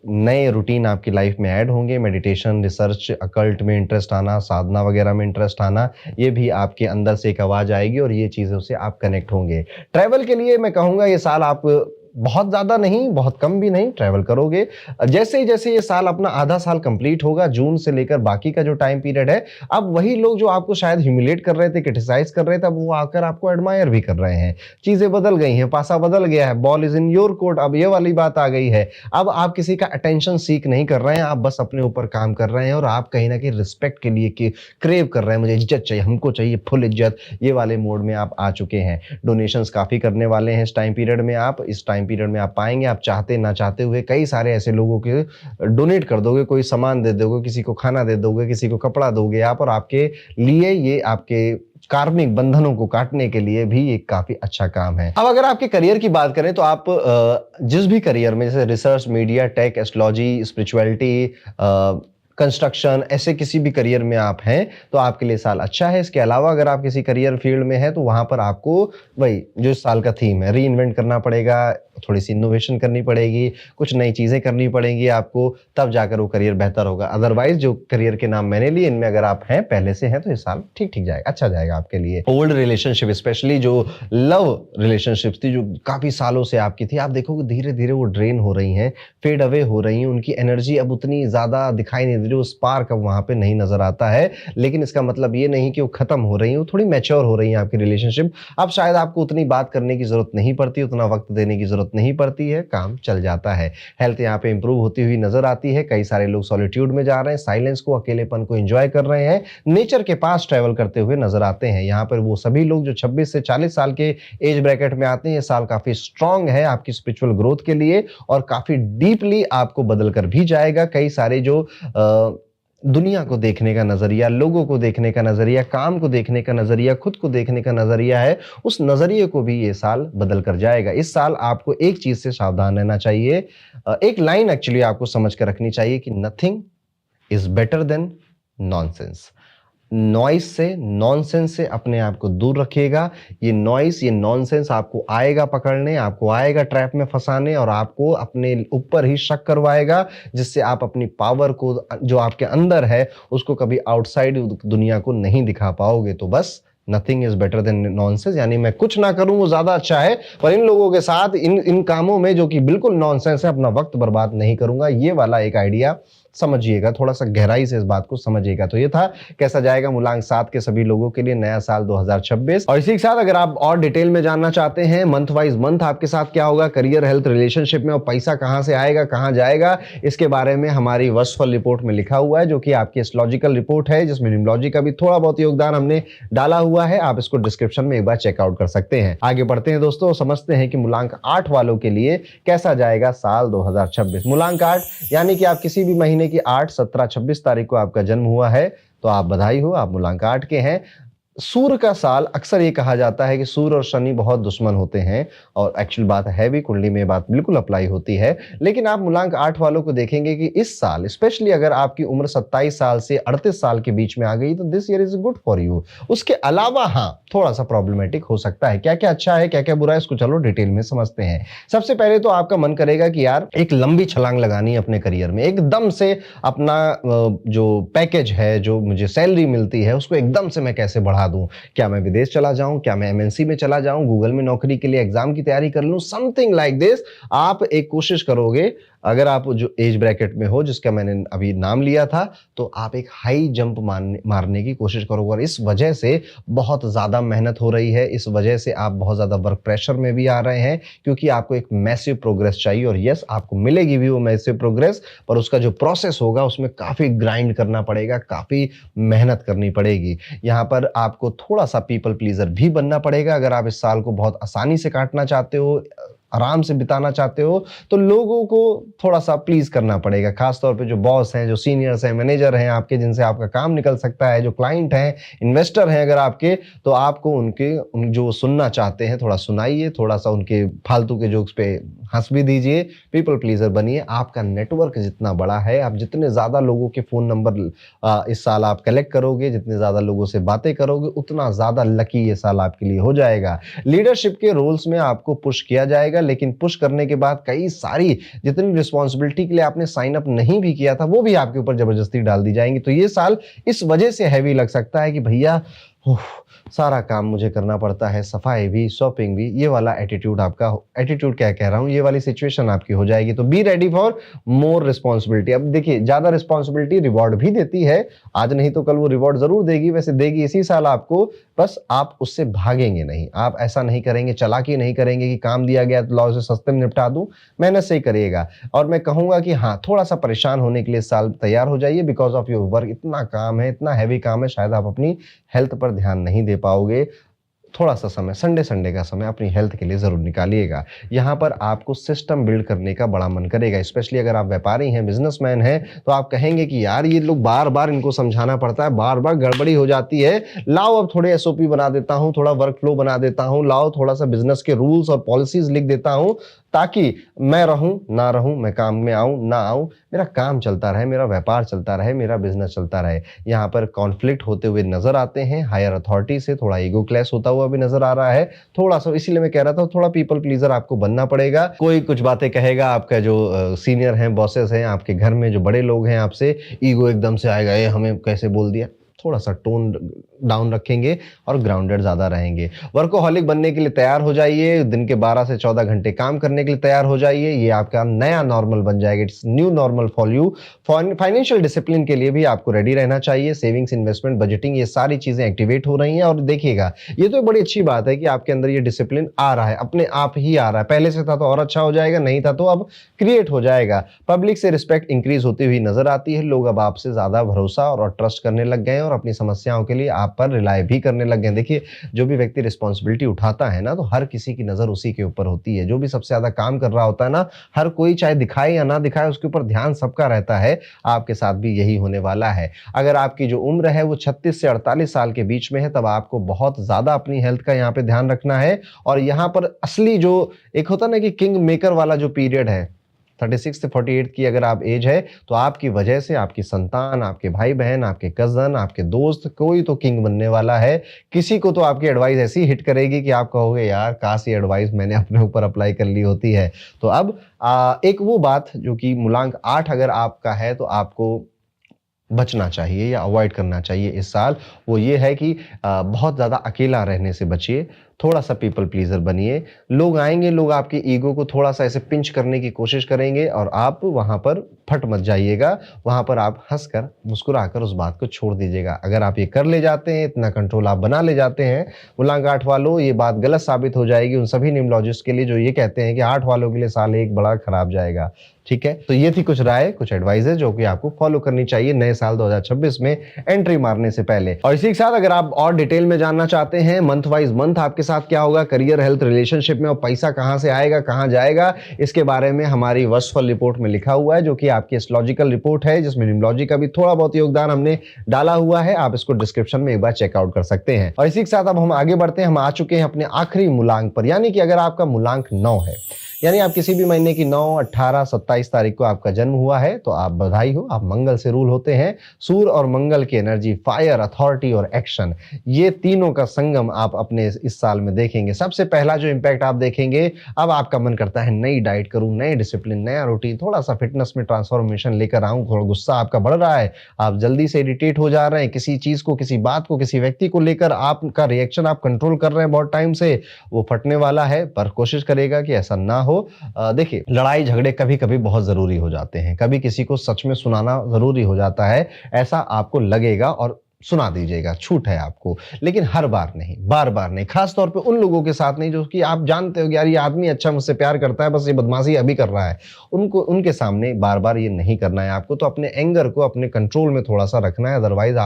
नए रूटीन आपकी लाइफ में ऐड होंगे, मेडिटेशन, रिसर्च, अकल्ट में इंटरेस्ट आना, साधना वगैरह में इंटरेस्ट आना, ये भी आपके अंदर से एक आवाज आएगी और ये चीजों से आप कनेक्ट होंगे। ट्रैवल के लिए मैं कहूंगा ये साल आप बहुत ज्यादा नहीं, बहुत कम भी नहीं, ट्रैवल करोगे। जैसे ही जैसे ये साल अपना आधा साल कंप्लीट होगा, जून से लेकर बाकी का जो टाइम पीरियड है, अब वही लोग जो आपको शायद ह्यूमिलेट कर रहे थे, क्रिटिसाइज कर रहे थे, अब वो आकर आपको एडमायर भी कर रहे हैं। चीजें बदल गई हैं, पासा बदल गया है, ball is in your court, अब ये वाली बात आ गई है। अब आप किसी का अटेंशन सीख नहीं कर रहे हैं, आप बस अपने ऊपर काम कर रहे हैं और आप कहीं ना कहीं रिस्पेक्ट के लिए क्रेव कर रहे हैं, मुझे इज्जत चाहिए, हमको चाहिए फुल इज्जत, ये वाले मोड में आप आ चुके हैं। डोनेशंस काफी करने वाले हैं इस टाइम पीरियड में, आप इस टाइम पीरियड में आप पाएंगे, आप चाहते ना चाहते हुए कई सारे ऐसे लोगों के डोनेट कर दोगे, कोई सामान दे दोगे, किसी को खाना दे दोगे, किसी को कपड़ा दोगे आप, और आपके लिए ये आपके कार्मिक बंधनों को काटने के लिए भी एक काफी अच्छा काम है। अब अगर आपके करियर की बात करें तो आप जिस भी करियर में, जैसे research, media, tech, astrology, spirituality, construction, ऐसे किसी भी करियर में आप हैं तो आपके लिए साल अच्छा है। इसके अलावा अगर आप किसी करियर फील्ड में हैं तो वहां पर आपको वही जो इस साल का थीम है, री इन्वेंट करना पड़ेगा, थोड़ी सी इनोवेशन करनी पड़ेगी, कुछ नई चीजें करनी पड़ेंगी आपको, तब जाकर वो करियर बेहतर होगा। अदरवाइज जो करियर के नाम मैंने लिए, इनमें अगर आप हैं, पहले से हैं, तो ये साल ठीक ठीक जाएगा, अच्छा जाएगा आपके लिए। ओल्ड रिलेशनशिप, स्पेशली जो लव रिलेशनशिप थी, जो काफी सालों से आपकी थी, आप देखोगे धीरे धीरे वो ड्रेन हो रही हैं, फेड अवे हो रही हैं, उनकी एनर्जी अब उतनी ज्यादा दिखाई नहीं दे रही, वो स्पार्क अब वहां पे नहीं नजर आता है। लेकिन इसका मतलब ये नहीं कि वो खत्म हो रही है, वो थोड़ी मैच्योर हो रही है आपकी रिलेशनशिप। अब शायद आपको उतनी बात करने की जरूरत नहीं पड़ती, उतना वक्त देने की जरूरत नहीं पड़ती है, काम चल जाता है। हेल्थ यहाँ पे इंप्रूव होती हुई नजर आती है। कई सारे लोग सॉलिट्यूड में जा रहे हैं, साइलेंस को, अकेलेपन को एंजॉय कर रहे हैं, नेचर के पास ट्रैवल करते हुए नजर आते हैं। यहाँ पर वो सभी लोग जो 26 से 40 साल के एज ब्रैकेट में आते हैं, ये साल काफी स्ट्रांग है आपकी स्पिरिचुअल ग्रोथ के लिए और काफी डीपली आपको बदल कर भी जाएगा। कई सारे जो दुनिया को देखने का नजरिया, लोगों को देखने का नजरिया, काम को देखने का नजरिया, खुद को देखने का नजरिया है, उस नजरिए को भी ये साल बदल कर जाएगा। इस साल आपको एक चीज से सावधान रहना चाहिए, एक लाइन एक्चुअली आपको समझ कर रखनी चाहिए कि nothing is better than nonsense. Noise से, नॉनसेंस से अपने आप को दूर रखिएगा। ये नॉइस, ये नॉनसेंस आपको आएगा पकड़ने, आपको आएगा ट्रैप में फंसाने और आपको अपने ऊपर ही शक करवाएगा, जिससे आप अपनी पावर को जो आपके अंदर है उसको कभी आउटसाइड दुनिया को नहीं दिखा पाओगे। तो बस nothing is better than nonsense, यानी मैं कुछ ना करूं वो ज्यादा अच्छा है, पर इन लोगों के साथ इन कामों में जो कि बिल्कुल नॉनसेंस है अपना वक्त बर्बाद नहीं करूंगा। ये वाला एक आइडिया समझिएगा, थोड़ा सा गहराई से इस बात को समझिएगा। तो ये था कैसा जाएगा मूलांक 7 के सभी लोगों के लिए नया साल 2026। और इसी के साथ अगर आप और डिटेल में जानना चाहते हैं मंथ वाइज मंथ आपके साथ क्या होगा करियर, हेल्थ, रिलेशनशिप में, और पैसा कहां से आएगा, कहां जाएगा, इसके बारे में हमारी वर्षफल रिपोर्ट में लिखा हुआ है, जो कि आपकी एस्ट्रोलॉजिकल रिपोर्ट है, जिसमें न्यूमरोलॉजी का भी थोड़ा बहुत योगदान हमने डाला हुआ है। आप इसको डिस्क्रिप्शन में एक बार चेकआउट कर सकते हैं। आगे बढ़ते हैं दोस्तों, समझते हैं कि मूलांक 8 वालों के लिए कैसा जाएगा साल 2026। मूलांक 8 यानी कि आप किसी भी महीने की 8, 17, 26 तारीख को आपका जन्म हुआ है तो आप बधाई हो, आप मूलांक 8 के हैं। सूर्य का साल, अक्सर ये कहा जाता है कि सूर्य और शनि बहुत दुश्मन होते हैं, और एक्चुअल बात है भी, कुंडली में बात बिल्कुल अप्लाई होती है। लेकिन आप मूलांक 8 वालों को देखेंगे कि इस साल स्पेशली अगर आपकी उम्र 27 साल से 38 साल के बीच में आ गई तो this year is good for you. उसके अलावा हाँ, थोड़ा सा प्रॉब्लमेटिक हो सकता है। क्या क्या अच्छा है, क्या क्या बुरा है, इसको चलो डिटेल में समझते हैं। सबसे पहले तो आपका मन करेगा कि यार एक लंबी छलांग लगानी है अपने करियर में, एकदम से अपना जो पैकेज है, जो मुझे सैलरी मिलती है, उसको एकदम से मैं कैसे बढ़ा बढ़ा दूं, क्या मैं विदेश चला जाऊं, क्या मैं एमएनसी में चला जाऊं, गूगल में नौकरी के लिए एग्जाम की तैयारी कर लूं, समथिंग लाइक दिस। आप एक कोशिश करोगे, अगर आप जो एज ब्रैकेट में हो जिसका मैंने अभी नाम लिया था, तो आप एक हाई जंप मारने की कोशिश करोगे। और इस वजह से बहुत ज़्यादा मेहनत हो रही है, इस वजह से आप बहुत ज़्यादा वर्क प्रेशर में भी आ रहे हैं, क्योंकि आपको एक मैसिव प्रोग्रेस चाहिए। और यस, आपको मिलेगी भी वो मैसिव प्रोग्रेस, पर उसका जो प्रोसेस होगा उसमें काफ़ी ग्राइंड करना पड़ेगा, काफ़ी मेहनत करनी पड़ेगी। यहाँ पर आपको थोड़ा सा पीपल प्लीजर भी बनना पड़ेगा। अगर आप इस साल को बहुत आसानी से काटना चाहते हो, आराम से बिताना चाहते हो, तो लोगों को थोड़ा सा प्लीज करना पड़ेगा। खासतौर पे जो बॉस हैं, जो सीनियर्स हैं, मैनेजर हैं आपके, जिनसे आपका काम निकल सकता है, जो क्लाइंट हैं, इन्वेस्टर हैं अगर आपके, तो आपको उन जो सुनना चाहते हैं थोड़ा सुनाइए, थोड़ा सा उनके फालतू के जोक्स पे हंस भी दीजिए, पीपल प्लीजर बनिए। आपका नेटवर्क जितना बड़ा है, आप जितने ज़्यादा लोगों के फ़ोन नंबर इस साल आप कलेक्ट करोगे, जितने ज़्यादा लोगों से बातें करोगे, उतना ज़्यादा लकी ये साल आपके लिए हो जाएगा। लीडरशिप के रोल्स में आपको पुश किया जाएगा, लेकिन पुश करने के बाद कई सारी जितनी रिस्पॉन्सिबिलिटी के लिए आपने साइन अप नहीं भी किया था, वो भी आपके ऊपर जबरदस्ती डाल दी जाएंगी। तो ये साल इस वजह से हैवी लग सकता है कि भैया सारा काम मुझे करना पड़ता है, सफाई भी, शॉपिंग भी, ये वाला एटीट्यूड आपका, एटीट्यूड क्या कह रहा हूँ, ये वाली सिचुएशन आपकी हो जाएगी। तो be ready for more responsibility. अब देखिए, ज्यादा रिस्पॉन्सिबिलिटी रिवॉर्ड भी देती है, आज नहीं तो कल वो रिवॉर्ड जरूर देगी, वैसे देगी इसी साल आपको, बस आप उससे भागेंगे नहीं। आप ऐसा नहीं करेंगे, चालाकी नहीं करेंगे कि काम दिया गया तो लाओ से सस्ते में निपटा दूं, मेहनत से ही करिएगा। और मैं कहूंगा कि हाँ, थोड़ा सा परेशान होने के लिए साल तैयार हो जाइए, बिकॉज ऑफ योर वर्क। इतना काम है, इतना हैवी काम है, शायद आप अपनी हेल्थ पर ध्यान नहीं दे पाओगे। थोड़ा सा समय, संडे का समय अपनी हेल्थ के लिए जरूर निकालिएगा। यहाँ पर आपको सिस्टम बिल्ड करने का बड़ा मन करेगा, स्पेशली अगर आप व्यापारी हैं, बिजनेसमैन हैं, तो आप कहेंगे कि यार ये लोग बार बार इनको समझाना पड़ता है, बार बार गड़बड़ी हो जाती है, लाओ अब थोड़े एसओपी बना देता हूँ, थोड़ा वर्क फ्लो बना देता हूँ, लाओ थोड़ा सा बिजनेस के रूल्स और पॉलिसीज लिख देता हूँ, ताकि मैं रहूं ना रहूं, मैं काम में आऊं ना आऊं, मेरा काम चलता रहे, मेरा व्यापार चलता रहे, मेरा बिजनेस चलता रहे। यहाँ पर कॉन्फ्लिक्ट होते हुए नजर आते हैं, हायर अथॉरिटी से थोड़ा ईगो क्लैश होता हुआ भी नजर आ रहा है थोड़ा सा। इसीलिए मैं कह रहा था थोड़ा पीपल प्लीजर आपको बनना पड़ेगा। कोई कुछ बातें कहेगा, आपका जो सीनियर हैं, बॉसेस हैं, आपके घर में जो बड़े लोग हैं, आपसे ईगो एकदम से आएगा, ये हमें कैसे बोल दिया। थोड़ा सा टोन डाउन रखेंगे और ग्राउंडेड ज्यादा रहेंगे। वर्कोहॉलिक बनने के लिए तैयार हो जाइए, दिन के 12 से 14 घंटे काम करने के लिए तैयार हो जाइए, ये आपका नया नॉर्मल बन जाएगा। It's new normal for you. Financial discipline के लिए भी आपको रेडी रहना चाहिए। सेविंग्स, इन्वेस्टमेंट, बजटिंग, ये सारी चीजें एक्टिवेट हो रही हैं। और देखिएगा, ये तो बड़ी अच्छी बात है कि आपके अंदर ये डिसिप्लिन आ रहा है, अपने आप ही आ रहा है। पहले से था तो और अच्छा हो जाएगा, नहीं था तो अब क्रिएट हो जाएगा। पब्लिक से रिस्पेक्ट इंक्रीज होती हुई नजर आती है, लोग अब आपसे ज्यादा भरोसा और ट्रस्ट करने लग गए हैं और अपनी समस्याओं के लिए आप पर रिलाय भी करने लग गए। देखिए, जो भी व्यक्ति रिस्पॉन्सिबिलिटी उठाता है ना, तो हर किसी की नजर उसी के ऊपर होती है। जो भी सबसे ज्यादा काम कर रहा होता है ना, हर कोई चाहे दिखाए या ना दिखाए, उसके ऊपर ध्यान सबका रहता है। आपके साथ भी यही होने वाला है। अगर आपकी जो उम्र है वो 36 से 48 साल के बीच में है, तब आपको बहुत ज्यादा अपनी हेल्थ का यहाँ पे ध्यान रखना है। और यहाँ पर असली जो एक होता ना कि किंग मेकर वाला जो पीरियड है, 36 से 48 की अगर आप एज है, तो आपकी वजह से आपकी संतान, आपके भाई बहन, आपके कजन, आपके दोस्त, कोई तो किंग बनने वाला है। किसी को तो आपकी एडवाइस ऐसी हिट करेगी कि आप कहोगे यार काश ये एडवाइस मैंने अपने ऊपर अप्लाई कर ली होती है। तो अब एक वो बात जो कि मूलांक 8 अगर आपका है तो आपको बचना चाहिए या अवॉइड करना चाहिए इस साल, वो ये है कि बहुत ज़्यादा अकेला रहने से बचिए। थोड़ा सा पीपल प्लीजर बनिए। लोग आएंगे, लोग आपके ईगो को थोड़ा सा ऐसे पिंच करने की कोशिश करेंगे और आप वहां पर फट मत जाइएगा। वहां पर आप हंसकर मुस्कुराकर उस बात को छोड़ दीजिएगा। अगर आप ये कर ले जाते हैं, इतना कंट्रोल आप बना ले जाते हैं, मूलांक 8 वालों, ये बात गलत साबित हो जाएगी उन सभी न्यूमरोलॉजिस्ट के लिए जो ये कहते हैं कि 8 वालों के लिए साल एक बड़ा खराब जाएगा। ठीक है, तो ये थी कुछ राय, कुछ एडवाइजेस जो कि आपको फॉलो करनी चाहिए नए साल 2026 में एंट्री मारने से पहले। और इसी के साथ अगर आप और डिटेल में जानना चाहते हैं मंथ वाइज मंथ आपके साथ क्या होगा, करियर, हेल्थ, रिलेशनशिप में, और पैसा कहां से आएगा, कहां जाएगा, इसके बारे में हमारी वर्षफल रिपोर्ट में लिखा हुआ है, जो कि आपकी एस्ट्रोलॉजिकल रिपोर्ट है, जिसमें न्यूमरोलॉजी का भी थोड़ा बहुत योगदान हमने डाला हुआ है। आप इसको डिस्क्रिप्शन में एक बार चेकआउट कर सकते हैं। और इसी के साथ अब हम आगे बढ़ते हैं। हम आ चुके हैं अपने आखिरी मूलांक पर, यानी कि अगर आपका मूलांक 9 है, यानी आप किसी भी महीने की 9, 18, 27 तारीख को आपका जन्म हुआ है तो आप बधाई हो, आप मंगल से रूल होते हैं। सूर्य और मंगल की एनर्जी, फायर, अथॉरिटी और एक्शन, ये तीनों का संगम आप अपने इस साल में देखेंगे। सबसे पहला जो इम्पैक्ट आप देखेंगे, अब आपका मन करता है नई डाइट करूं, नए डिसिप्लिन, नया रूटीन, थोड़ा सा फिटनेस में ट्रांसफॉर्मेशन लेकर आऊं। थोड़ा गुस्सा आपका बढ़ रहा है, आप जल्दी से इरिटेट हो जा रहे हैं किसी चीज को, किसी बात को, किसी व्यक्ति को लेकर आपका रिएक्शन आप कंट्रोल कर रहे हैं बहुत टाइम से, वो फटने वाला है। पर कोशिश करिएगा कि ऐसा ना हो। देखिए, लड़ाई झगड़े कभी कभी बहुत जरूरी हो जाते हैं, कभी किसी को सच में सुनाना जरूरी हो जाता है, ऐसा आपको लगेगा और सुना दीजिएगा, छूट है आपको। लेकिन हर बार नहीं, बार बार नहीं, खास तौर पे उन लोगों के साथ नहीं जो कि आप जानते हो कि यार ये आदमी अच्छा मुझसे प्यार करता है, बस ये बदमाशी अभी कर रहा है, उनको, उनके सामने बार बार ये नहीं करना है आपको। तो अपने एंगर को अपने कंट्रोल में थोड़ा सा रखना है, अदरवाइज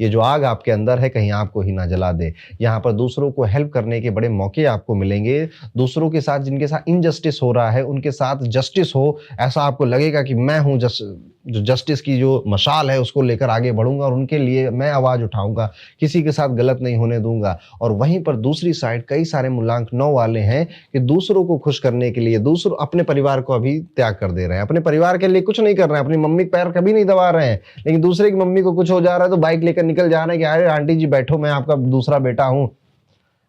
ये जो आग आपके अंदर है कहीं आपको ही ना जला दे। यहाँ पर दूसरों को हेल्प करने के बड़े मौके आपको मिलेंगे। दूसरों के साथ, जिनके साथ इनजस्टिस हो रहा है, उनके साथ जस्टिस हो, ऐसा आपको लगेगा कि मैं हूँ जो जस्टिस की जो मशाल है उसको लेकर आगे बढ़ूंगा और उनके लिए मैं आवाज उठाऊंगा, किसी के साथ गलत नहीं होने दूंगा। और वहीं पर दूसरी साइड कई सारे मूलांक 9 वाले हैं कि दूसरों को खुश करने के लिए दूसरों, अपने परिवार को अभी त्याग कर दे रहे हैं, अपने परिवार के लिए कुछ नहीं कर रहे हैं, अपनी मम्मी के पैर कभी नहीं दबा रहे हैं, लेकिन दूसरे की मम्मी को कुछ हो जा रहा है तो बाइक लेकर निकल जा रहे हैं कि अरे आंटी जी बैठो, मैं आपका दूसरा बेटा हूं।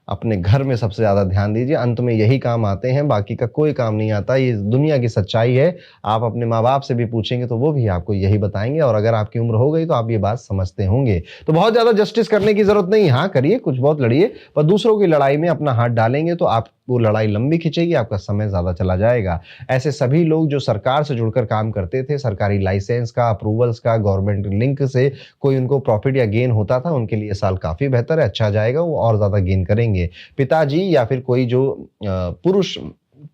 अपने घर में सबसे ज्यादा ध्यान दीजिए, अंत में यही काम आते हैं, बाकी का कोई काम नहीं आता, ये दुनिया की सच्चाई है। आप अपने माँ बाप से भी पूछेंगे तो वो भी आपको यही बताएंगे, और अगर आपकी उम्र हो गई तो आप ये बात समझते होंगे। तो बहुत ज्यादा जस्टिस करने की जरूरत नहीं, हाँ करिए, कुछ बहुत लड़िए, पर दूसरों की लड़ाई में अपना हाथ डालेंगे तो आप वो लड़ाई लंबी खिंचेगी, आपका समय ज्यादा चला जाएगा। ऐसे सभी लोग जो सरकार से जुड़कर काम करते थे, सरकारी लाइसेंस का, अप्रूवल्स का, गवर्नमेंट लिंक से कोई उनको प्रॉफिट या गेन होता था, उनके लिए साल काफी बेहतर है, अच्छा जाएगा, वो और ज्यादा गेन करेंगे। पिताजी या फिर कोई जो पुरुष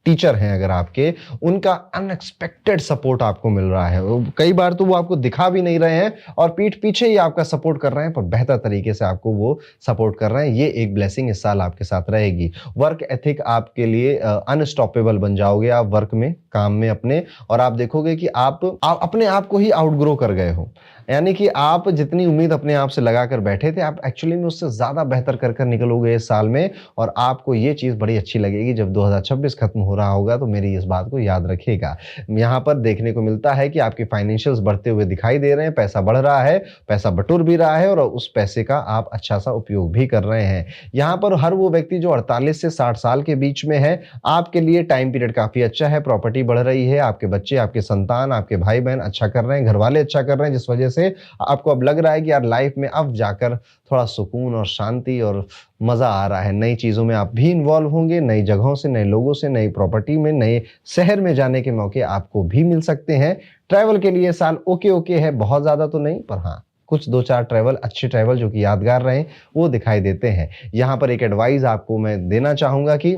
टीचर हैं अगर आपके, उनका अनएक्सपेक्टेड सपोर्ट आपको मिल रहा है। कई बार तो वो आपको दिखा भी नहीं रहे हैं और पीठ पीछे ही आपका सपोर्ट कर रहे हैं, पर बेहतर तरीके से आपको वो सपोर्ट कर रहे हैं। ये एक ब्लेसिंग इस साल आपके साथ रहेगी। वर्क एथिक आपके लिए अनस्टॉपेबल बन जाओगे आप वर्क में, काम में अपने, और आप देखोगे कि आप अपने आप को ही आउटग्रो कर गए हो। यानी कि आप जितनी उम्मीद अपने आप से लगाकर बैठे थे, आप एक्चुअली में उससे ज्यादा बेहतर कर निकलोगे इस साल में। और आपको ये चीज बड़ी अच्छी लगेगी जब 2026 खत्म हो रहा होगा, तो मेरी इस बात को याद रखिएगा। यहाँ पर देखने को मिलता है कि आपके फाइनेंशियल्स बढ़ते हुए दिखाई दे रहे हैं, पैसा बढ़ रहा है, पैसा बटुर भी रहा है और उस पैसे का आप अच्छा सा उपयोग भी कर रहे हैं। यहाँ पर हर वो व्यक्ति जो 48 से 60 साल के बीच में है, आपके लिए टाइम पीरियड काफी अच्छा है, प्रॉपर्टी बढ़ रही है, आपके बच्चे, आपके संतान, आपके भाई बहन अच्छा कर रहे हैं, घर वाले अच्छा कर रहे हैं, जिस वजह से आपको अब लग रहा है कि यार लाइफ में अब जाकर थोड़ा सुकून और शांति और मजा आ रहा है। नई चीजों में आप भी इन्वॉल्व होंगे, नई जगहों से, नए लोगों से, नई प्रॉपर्टी में, नए शहर में जाने के मौके आपको भी मिल सकते हैं। ट्रैवल के लिए साल ओके है, बहुत ज्यादा तो नहीं, पर हाँ कुछ 2-4 ट्रैवल, अच्छे ट्रैवल जो कि यादगार रहे, वो दिखाई देते हैं। यहाँ पर एक एडवाइस आपको मैं देना चाहूंगा कि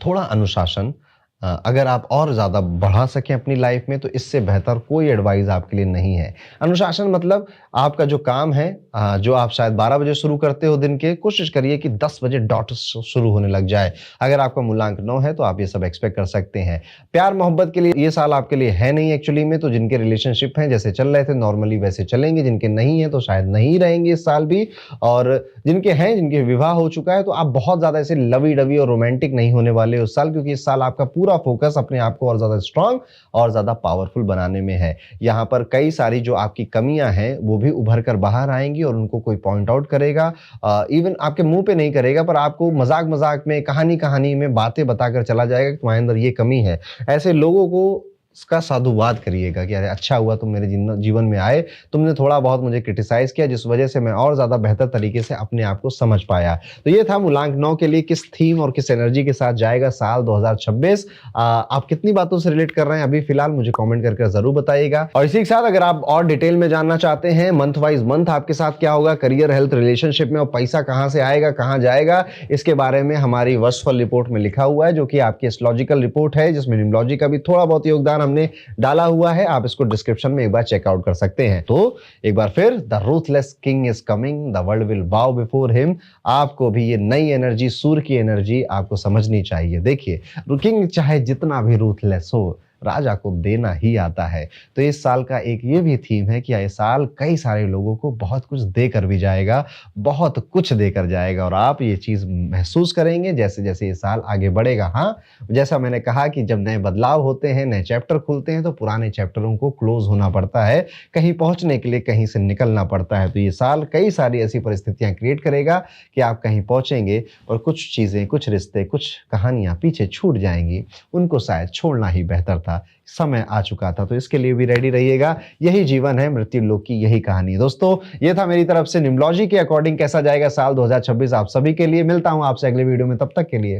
थोड़ा अनुशासन अगर आप और ज्यादा बढ़ा सकें अपनी लाइफ में, तो इससे बेहतर कोई एडवाइस आपके लिए नहीं है। अनुशासन मतलब आपका जो काम है, जो आप शायद 12 बजे शुरू करते हो दिन के, कोशिश करिए कि 10 बजे डॉट शुरू होने लग जाए। अगर आपका मूल्यांक 9 है तो आप ये सब एक्सपेक्ट कर सकते हैं। प्यार मोहब्बत के लिए ये साल आपके लिए है नहीं एक्चुअली में, तो जिनके रिलेशनशिप हैं जैसे चल रहे थे नॉर्मली वैसे चलेंगे, जिनके नहीं है तो शायद नहीं रहेंगे इस साल भी, और जिनके हैं, जिनके विवाह हो चुका है, तो आप बहुत ज्यादा ऐसे लवी डवी और रोमांटिक नहीं होने वाले उस साल, क्योंकि इस साल आपका पूरा फोकस अपने आप को और ज्यादा स्ट्रांग और ज्यादा पावरफुल बनाने में है। यहां पर कई सारी जो आपकी कमियां हैं वो भी उभर कर बाहर आएंगी और उनको कोई पॉइंट आउट करेगा, इवन आपके मुंह पे नहीं करेगा, पर आपको मजाक मजाक में, कहानी में बातें बताकर चला जाएगा कि तुम्हारे अंदर ये कमी है। ऐसे लोगों को इसका साधुवाद करिएगा कि अरे अच्छा हुआ तुम मेरे जीवन में आए, तुमने थोड़ा बहुत मुझे क्रिटिसाइज किया, जिस वजह से मैं और ज्यादा बेहतर तरीके से अपने आप को समझ पाया। तो ये था मूलांक 9 के लिए किस थीम और किस एनर्जी के साथ जाएगा साल 2026। आप कितनी बातों से रिलेट कर रहे हैं अभी फिलहाल मुझे कमेंट करके जरूर बताइएगा। और इसी के साथ अगर आप और डिटेल में जानना चाहते हैं मंथ वाइज मंथ आपके साथ क्या होगा, करियर, हेल्थ, रिलेशनशिप में, और पैसा कहां से आएगा, कहां जाएगा, इसके बारे में हमारी वर्षफल रिपोर्ट में लिखा हुआ है, जो कि आपकी एस्ट्रोलॉजिकल रिपोर्ट है, जिसमें न्यूमरोलॉजी का भी थोड़ा बहुत योगदान हमने डाला हुआ है। आप इसको डिस्क्रिप्शन में एक बार चेकआउट कर सकते हैं। तो एक बार फिर, the ruthless king is coming, the world will बाउ बिफोर हिम। आपको भी ये नई एनर्जी, सूर्य की एनर्जी आपको समझनी चाहिए। देखिए, किंग चाहे जितना भी रूथलेस हो, राजा को देना ही आता है। तो इस साल का एक ये भी थीम है कि ये साल कई सारे लोगों को बहुत कुछ देकर भी जाएगा, बहुत कुछ देकर जाएगा और आप ये चीज़ महसूस करेंगे जैसे-जैसे ये साल आगे बढ़ेगा। हाँ, जैसा मैंने कहा कि जब नए बदलाव होते हैं, नए चैप्टर खुलते हैं तो पुराने चैप्टरों को क्लोज़ होना पड़ता है, कहीं पहुँचने के लिए कहीं से निकलना पड़ता है। तो ये साल कई सारी ऐसी परिस्थितियाँ क्रिएट करेगा कि आप कहीं पहुँचेंगे और कुछ चीज़ें, कुछ रिश्ते, कुछ कहानियाँ पीछे छूट जाएँगी, उनको शायद छोड़ना ही बेहतर था, समय आ चुका था। तो इसके लिए भी रेडी रहिएगा, यही जीवन है, मृत्यु लोक की यही कहानी है। दोस्तों, ये था मेरी तरफ से न्यूमरोलॉजी के अकॉर्डिंग कैसा जाएगा साल 2026 आप सभी के लिए। मिलता हूँ आपसे अगले वीडियो में, तब तक के लिए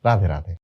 राधे-राधे।